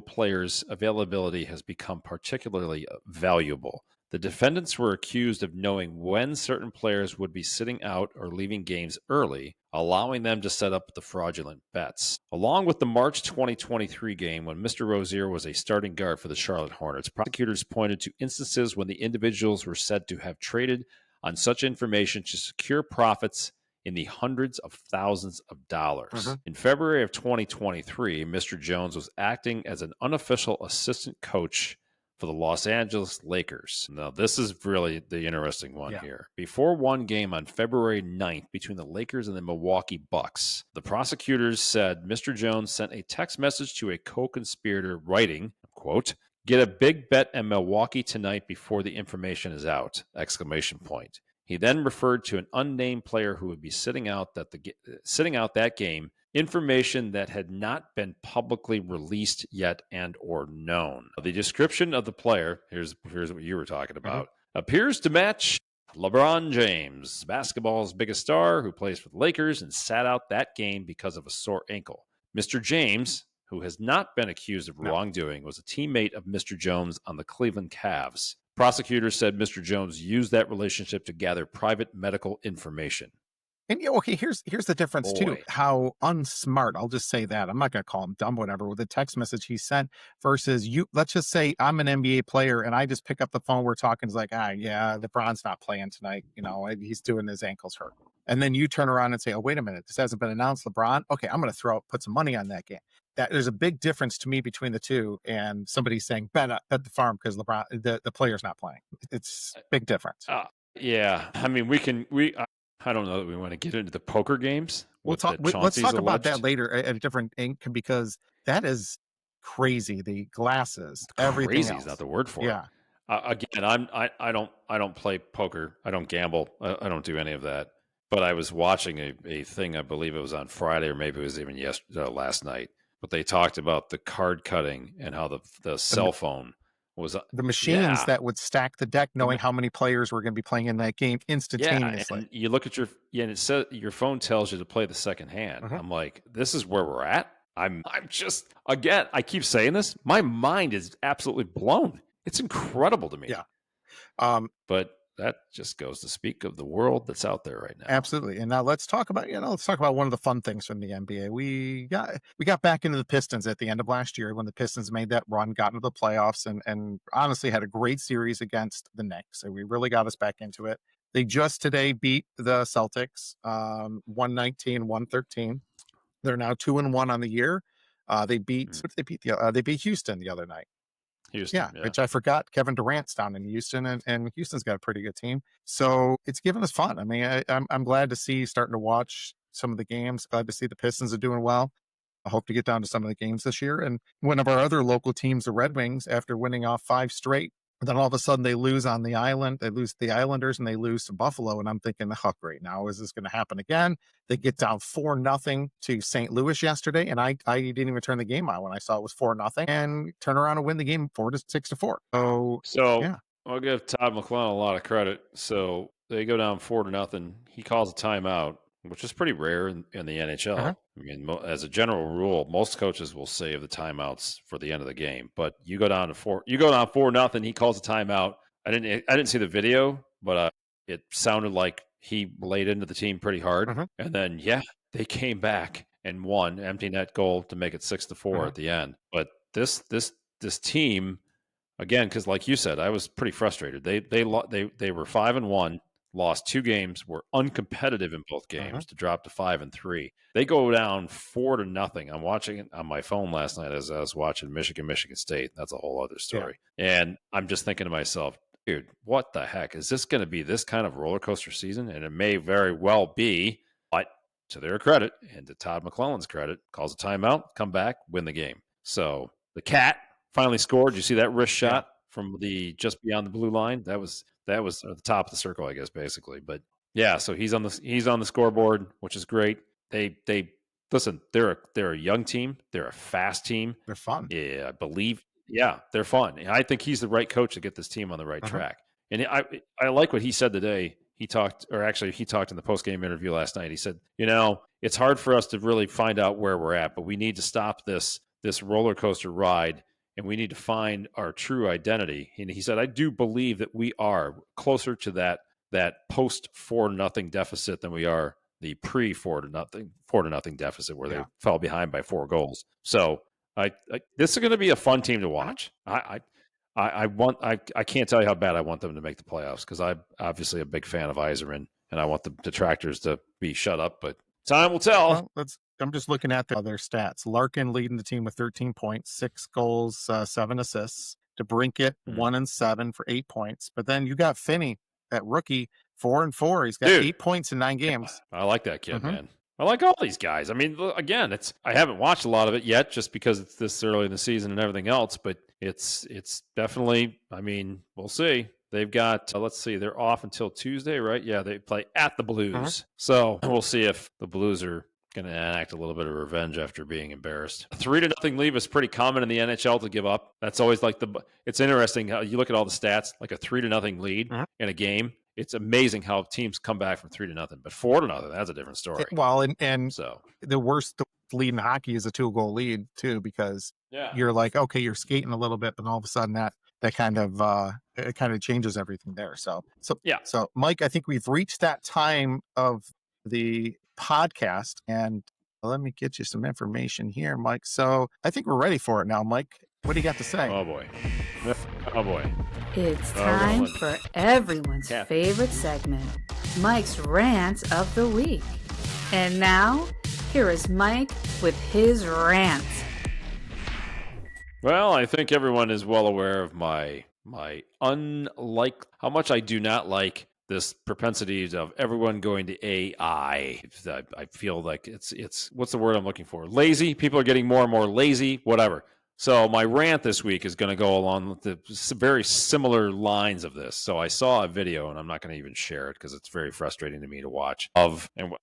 players' availability has become particularly valuable. The defendants were accused of knowing when certain players would be sitting out or leaving games early, allowing them to set up the fraudulent bets. Along with the March 2023 game when Mr. Rozier was a starting guard for the Charlotte Hornets, prosecutors pointed to instances when the individuals were said to have traded on such information to secure profits in the hundreds of thousands of dollars. Mhm. In February of 2023, Mr. Jones was acting as an unofficial assistant coach for the Los Angeles Lakers. Now, this is really the interesting one Yeah. here. Before one game on February 9th between the Lakers and the Milwaukee Bucks, the prosecutors said Mr. Jones sent a text message to a co-conspirator writing, quote, "Get a big bet in Milwaukee tonight before the information is out!" Exclamation point. He then referred to an unnamed player who would be sitting out that game, information that had not been publicly released yet and or known. The description of the player, here's what you were talking about, appears to match LeBron James, basketball's biggest star, who plays for the Lakers and sat out that game because of a sore ankle. Mr. James, who has not been accused of wrongdoing, was a teammate of Mr. Jones on the Cleveland Cavs. Prosecutors said Mr. Jones used that relationship to gather private medical information. And okay, here's the difference too. Boy. How unsmart, I'll just say that. I'm not gonna call him dumb, whatever, with the text message he sent versus you. Let's just say I'm an NBA player and I just pick up the phone, we're talking, it's like, yeah, LeBron's not playing tonight, he's doing his ankles hurt. And then you turn around and say, oh, wait a minute, this hasn't been announced, LeBron. Okay, I'm gonna put some money on that game. That there's a big difference to me between the two, and somebody saying bet the farm because LeBron, the player's not playing. It's big difference. Yeah, I mean, I don't know that we want to get into the poker games. Let's talk about that later at a different ink, because that is crazy. The glasses, everything Crazy else. is not the word for Yeah. it. Again, I don't play poker. I don't gamble. I don't do any of that. But I was watching a thing. I believe it was on Friday, or maybe it was even last night. But they talked about the card cutting and how the cell phone was the machines that would stack the deck, knowing how many players were going to be playing in that game instantaneously. And you look at and it says your phone tells you to play the second hand. I'm like, this is where we're at. I'm just, again, I keep saying this. My mind is absolutely blown. It's incredible to me. Yeah. But that just goes to speak of the world that's out there right now. Absolutely. And now let's talk about one of the fun things from the NBA. We got back into the Pistons at the end of last year when the Pistons made that run, got into the playoffs, and honestly had a great series against the Knicks. So we really got us back into it. They just today beat the Celtics 119-113. They're now 2-1 on the year. They beat Houston the other night. Houston, yeah. Which I forgot. Kevin Durant's down in Houston, and Houston's got a pretty good team. So it's given us fun. I mean, I'm glad to see, starting to watch some of the games. Glad to see the Pistons are doing well. I hope to get down to some of the games this year. And one of our other local teams, the Red Wings, after winning off 5 straight, then all of a sudden they lose on the island. They lose to the Islanders and they lose to Buffalo. And I'm thinking, oh, great. Now is this going to happen again? They get down 4-0 to St. Louis yesterday. And I didn't even turn the game on when I saw it was 4-0, and turn around and win the game 6-4. So yeah. I'll give Todd McClellan a lot of credit. So they go down 4-0. He calls a timeout, which is pretty rare in the NHL. I mean, as a general rule, most coaches will save the timeouts for the end of the game. But you go down 4-0. He calls a timeout. I didn't see the video, but it sounded like he laid into the team pretty hard. And then they came back and won, empty net goal to make it 6-4 at the end. But this team, again, because like you said, I was pretty frustrated. They were 5-1. Lost 2 games, were uncompetitive in both games to drop to 5-3. They go down 4-0. I'm watching it on my phone last night as I was watching Michigan State. That's a whole other story. Yeah. And I'm just thinking to myself, dude, what the heck? Is this going to be this kind of roller coaster season? And it may very well be, but to their credit and to Todd McClellan's credit, calls a timeout, come back, win the game. So the Cat finally scored. You see that wrist shot from the just beyond the blue line? That was at the top of the circle, I guess, basically. But yeah, so he's on the scoreboard, which is great. They listen. They're a young team. They're a fast team. They're fun. Yeah, I believe. Yeah, they're fun. And I think he's the right coach to get this team on the right track. And I like what he said today. He talked in the post-game interview last night. He said, it's hard for us to really find out where we're at, but we need to stop this roller coaster ride, and we need to find our true identity. And he said, I do believe that we are closer to that post 4-0 deficit than we are the pre 4-0 deficit where they fell behind by 4 goals. So this is going to be a fun team to watch. I can't tell you how bad I want them to make the playoffs, because I'm obviously a big fan of Yzerman, and I want the detractors to be shut up, but time will tell. Well, I'm just looking at their stats. Larkin leading the team with 13 points, 6 goals, 7 assists. DeBrinket 1-7 for 8 points. But then you got Finney, that rookie, 4-4. He's got Dude. 8 points in 9 games. I like that kid, man. I like all these guys. I mean, again, I haven't watched a lot of it yet just because it's this early in the season and everything else, but it's definitely, I mean, we'll see. They've got, let's see, they're off until Tuesday, right? Yeah, they play at the Blues. So we'll see if the Blues are going to enact a little bit of revenge after being embarrassed. A 3-0 lead is pretty common in the NHL to give up. That's always like it's interesting how you look at all the stats, like a 3-0 lead in a game. It's amazing how teams come back from 3-0, but 4-0, that's a different story. Well, and so the worst lead in hockey is a 2-goal lead too, because you're like, okay, you're skating a little bit, but all of a sudden that kind of it kind of changes everything there. So Mike, I think we've reached that time of the podcast, and let me get you some information here, Mike. So I think we're ready for it now, Mike. What do you got to say? Oh boy. It's time for everyone's favorite segment, Mike's Rant of the Week. And now, here is Mike with his rant. Well, I think everyone is well aware of my how much I do not like this propensity of everyone going to AI. I feel like it's what's the word I'm looking for? Lazy. People are getting more and more lazy, whatever. So my rant this week is going to go along with the very similar lines of this. So I saw a video, and I'm not going to even share it because it's very frustrating to me to watch, and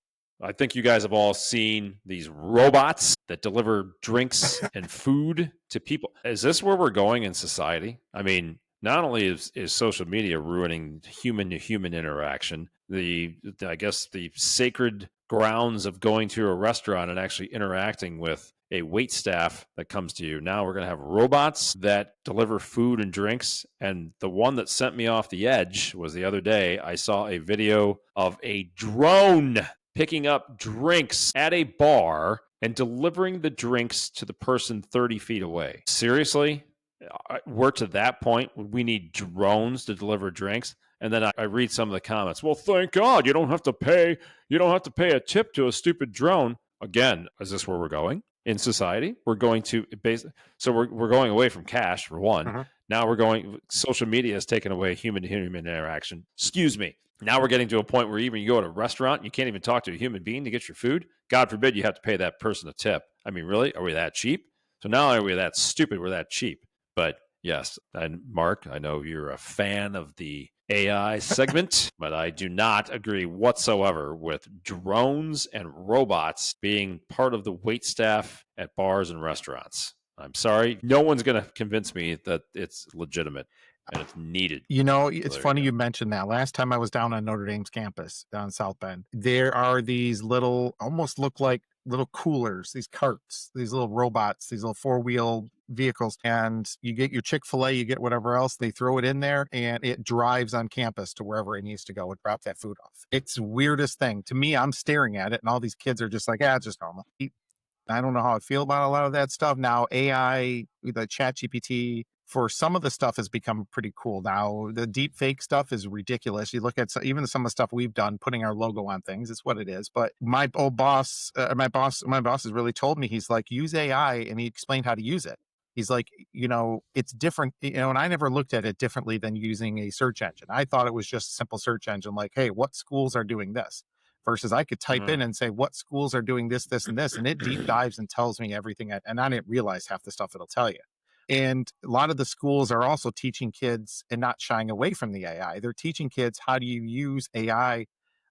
I think you guys have all seen these robots that deliver drinks and food to people. Is this where we're going in society? I mean, not only is social media ruining human-to-human interaction, I guess the sacred grounds of going to a restaurant and actually interacting with a wait staff that comes to you. Now we're going to have robots that deliver food and drinks. And the one that sent me off the edge was the other day, I saw a video of a drone picking up drinks at a bar and delivering the drinks to the person 30 feet away. Seriously? We're to that point. We need drones to deliver drinks. And then I read some of the comments. Well, thank God you don't have to pay a tip to a stupid drone. Again, is this where we're going in society? We're going to we're going away from cash for one. Now social media has taken away human-to-human interaction. Excuse me. Now we're getting to a point where even you go to a restaurant, you can't even talk to a human being to get your food. God forbid you have to pay that person a tip. I mean, really? Are we that cheap? So not only are we that stupid, we're that cheap. But yes, and Mark, I know you're a fan of the AI segment, but I do not agree whatsoever with drones and robots being part of the wait staff at bars and restaurants. I'm sorry. No one's going to convince me that it's legitimate and it's needed. You know, it's funny you mentioned that. Last time I was down on Notre Dame's campus down in South Bend, there are these little, almost look like little coolers, these carts, these little robots, these little 4-wheel vehicles, and you get your Chick-fil-A, you get whatever else, they throw it in there and it drives on campus to wherever it needs to go and drop that food off. It's the weirdest thing. To me, I'm staring at it and all these kids are just like, it's just normal. I don't know how I feel about a lot of that stuff. Now, AI, the ChatGPT, for some of the stuff has become pretty cool. Now, the deep fake stuff is ridiculous. You look at even some of the stuff we've done, putting our logo on things, it's what it is. But my boss has really told me, he's like, use AI, and he explained how to use it. He's like, it's different, and I never looked at it differently than using a search engine. I thought it was just a simple search engine, like, hey, what schools are doing this? Versus I could type in and say, what schools are doing this, this, and this, and it deep dives and tells me everything. And I didn't realize half the stuff it'll tell you. And a lot of the schools are also teaching kids and not shying away from the AI. They're teaching kids how do you use AI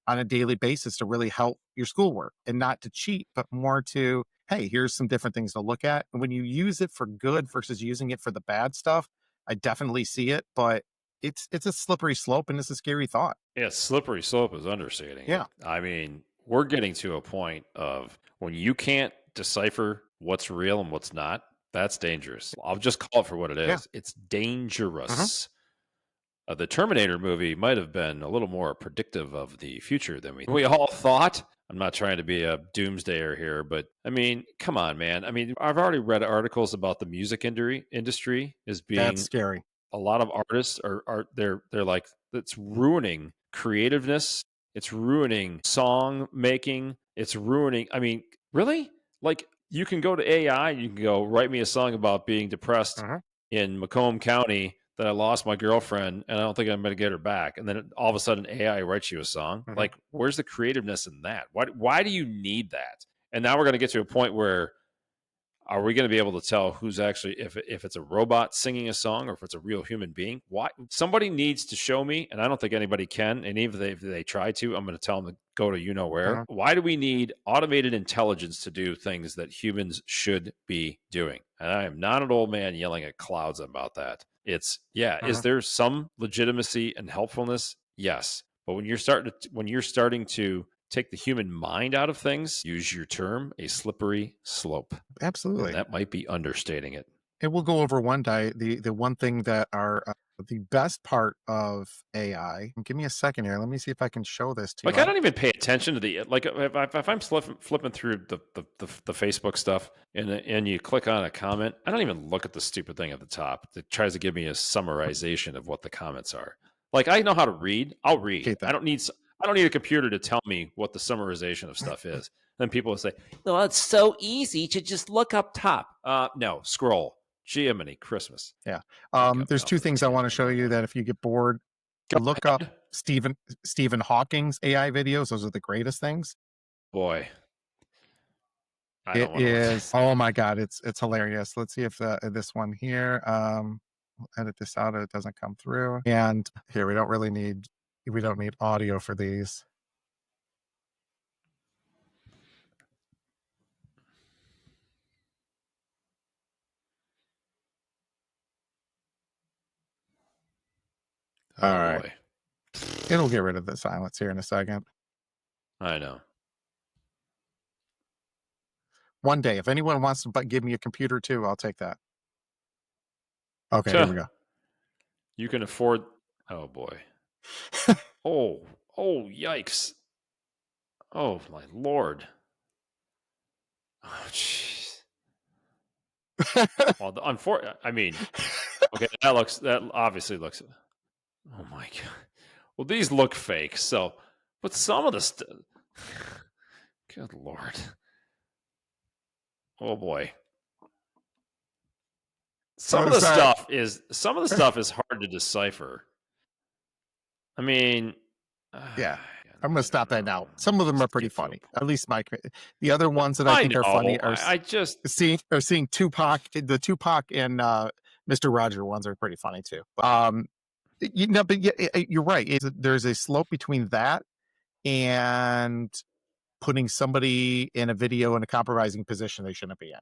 on a daily basis to really help your schoolwork, and not to cheat, but more to, hey, here's some different things to look at. And when you use it for good versus using it for the bad stuff, I definitely see it, but it's a slippery slope, and it's a scary thought. Yeah, slippery slope is understating. Yeah. I mean, we're getting to a point of when you can't decipher what's real and what's not, that's dangerous. I'll just call it for what it is. Yeah. It's dangerous. The Terminator movie might have been a little more predictive of the future than we all thought. I'm not trying to be a doomsdayer here, but I mean, come on, man. I mean, I've already read articles about the music industry as being That's scary. A lot of artists they're like, it's ruining creativeness It's ruining song making. It's ruining. I mean, really? Like, you can go to AI, you can go write me a song about being depressed in Macomb County that I lost my girlfriend and I don't think I'm going to get her back. And then all of a sudden AI writes you a song. Like, where's the creativeness in that? Why do you need that? And now we're going to get to a point where, are we going to be able to tell who's actually, if it's a robot singing a song or if it's a real human being? Why? Somebody needs to show me, and I don't think anybody can. And even if they try to, I'm going to tell them to go to you know where. Why do we need automated intelligence to do things that humans should be doing? And I am not an old man yelling at clouds about that. It's is there some legitimacy and helpfulness? Yes, but when you're starting to take the human mind out of things, use your term, a slippery slope. Absolutely. And that might be understating it. And we'll go over one day, the one thing that are the best part of AI. Give me a second here. Let me see if I can show this to you. Like, I don't even pay attention to the, like, if I'm flipping through the Facebook stuff and you click on a comment, I don't even look at the stupid thing at the top that tries to give me a summarization of what the comments are. Like, I know how to read. I'll read. I don't need a computer to tell me what the summarization of stuff is. Then people will say, "No, it's so easy to just look up top." No, scroll. Jiminy Christmas. Yeah. There's two things I want to show you that if you get bored, look up Stephen Hawking's AI videos. Those are the greatest things. Boy. It is. Oh my God. It's hilarious. Let's see if this one here, we'll edit this out if it doesn't come through. And here, we don't need audio for these. All right. Boy. It'll get rid of the silence here in a second. I know. One day, if anyone wants to give me a computer too, I'll take that. Okay, here we go. You can afford. Oh boy. Oh, yikes. Oh, my Lord. Oh, jeez. Well, I mean, okay, that obviously looks. Oh my God. Well, these look fake. So, but some of the stuff. Good Lord. Oh boy. Some of the stuff is hard to decipher. I mean, yeah. I'm going to stop that now. Some of them are pretty funny. At least the other ones that I think are funny are seeing Tupac. The Tupac and Mr. Roger ones are pretty funny too. But you're right. There's a slope between that and putting somebody in a video in a compromising position they shouldn't be in.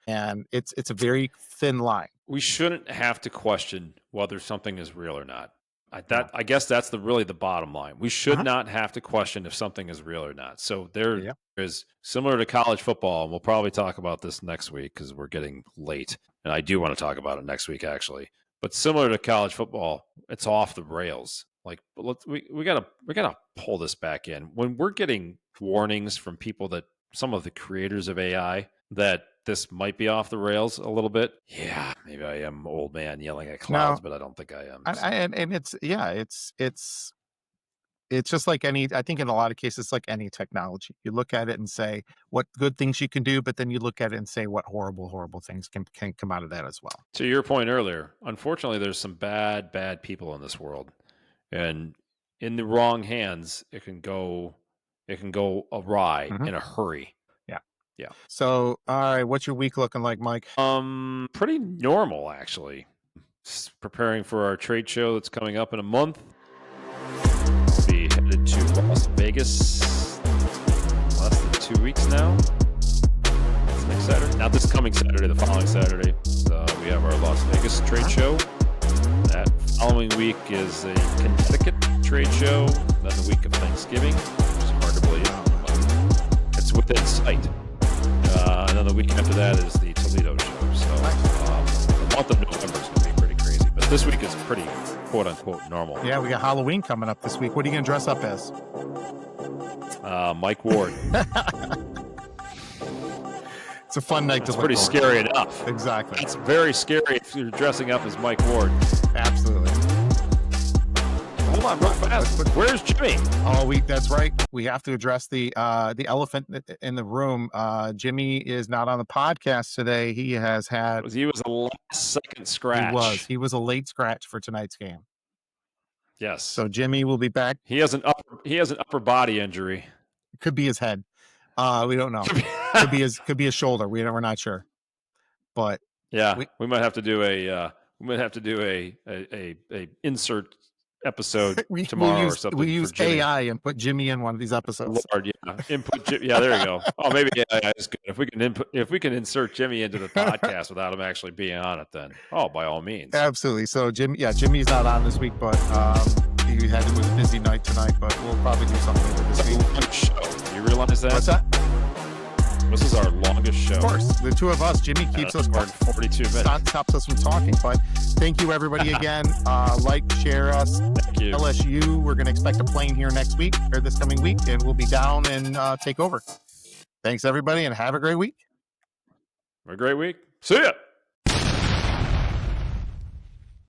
And it's a very thin line. We shouldn't have to question whether something is real or not. I guess that's really the bottom line. We should not have to question if something is real or not. So there is, similar to college football, and we'll probably talk about this next week because we're getting late. And I do want to talk about it next week, actually. But similar to college football, it's off the rails. Like, we gotta pull this back in. When we're getting warnings from people, that some of the creators of AI, that this might be off the rails a little bit. Yeah, maybe I am old man yelling at clouds, but I don't think I am. And it's just like I think in a lot of cases, it's like any technology. You look at it and say what good things you can do, but then you look at it and say what horrible things can come out of that as well. To your point earlier, unfortunately, there's some bad people in this world, and in the wrong hands, it can go awry in a hurry. Yeah. So, all right, what's your week looking like, Mike? Pretty normal, actually. Just preparing for our trade show that's coming up in a month. Be headed to Las Vegas less than 2 weeks now. That's next Saturday. Not this coming Saturday, the following Saturday. We have our Las Vegas trade show. That following week is a Connecticut trade show. Then the week of Thanksgiving, which is hard to believe. It's within sight. And then the week after that is the Toledo show. So the month of November is going to be pretty crazy. But this week is pretty, quote unquote, normal. Yeah, we got Halloween coming up this week. What are you going to dress up as? Mike Ward. It's a fun night to look pretty forward scary to. enough. Exactly. It's very scary if you're dressing up as Mike Ward. Absolutely. hold on, real fast. Where's Jimmy? Oh, that's right. We have to address the elephant in the room. Jimmy is not on the podcast today. He was a last-second scratch. He was a late scratch for tonight's game. Yes. So Jimmy will be back. He has an upper body injury. Could be his head. We don't know. could be his shoulder. We're not sure. But yeah, we might have to do a insert episode tomorrow or something. We use AI and put Jimmy in one of these episodes. Lord, yeah, yeah, there you go. Oh, maybe AI is good. If we can insert Jimmy into the podcast without him actually being on it, then by all means, absolutely. So Jimmy's not on this week, but it was a busy night tonight. But we'll probably do something later this week. Show. You realize that? What's that? This is our longest show. Of course, the two of us. Jimmy keeps us 42 minutes. Stops us from talking. But thank you, everybody, again. Like, share us. Thank you. LSU. We're going to expect a plane here next week or this coming week, and we'll be down and take over. Thanks, everybody, and have a great week. Have a great week. See ya.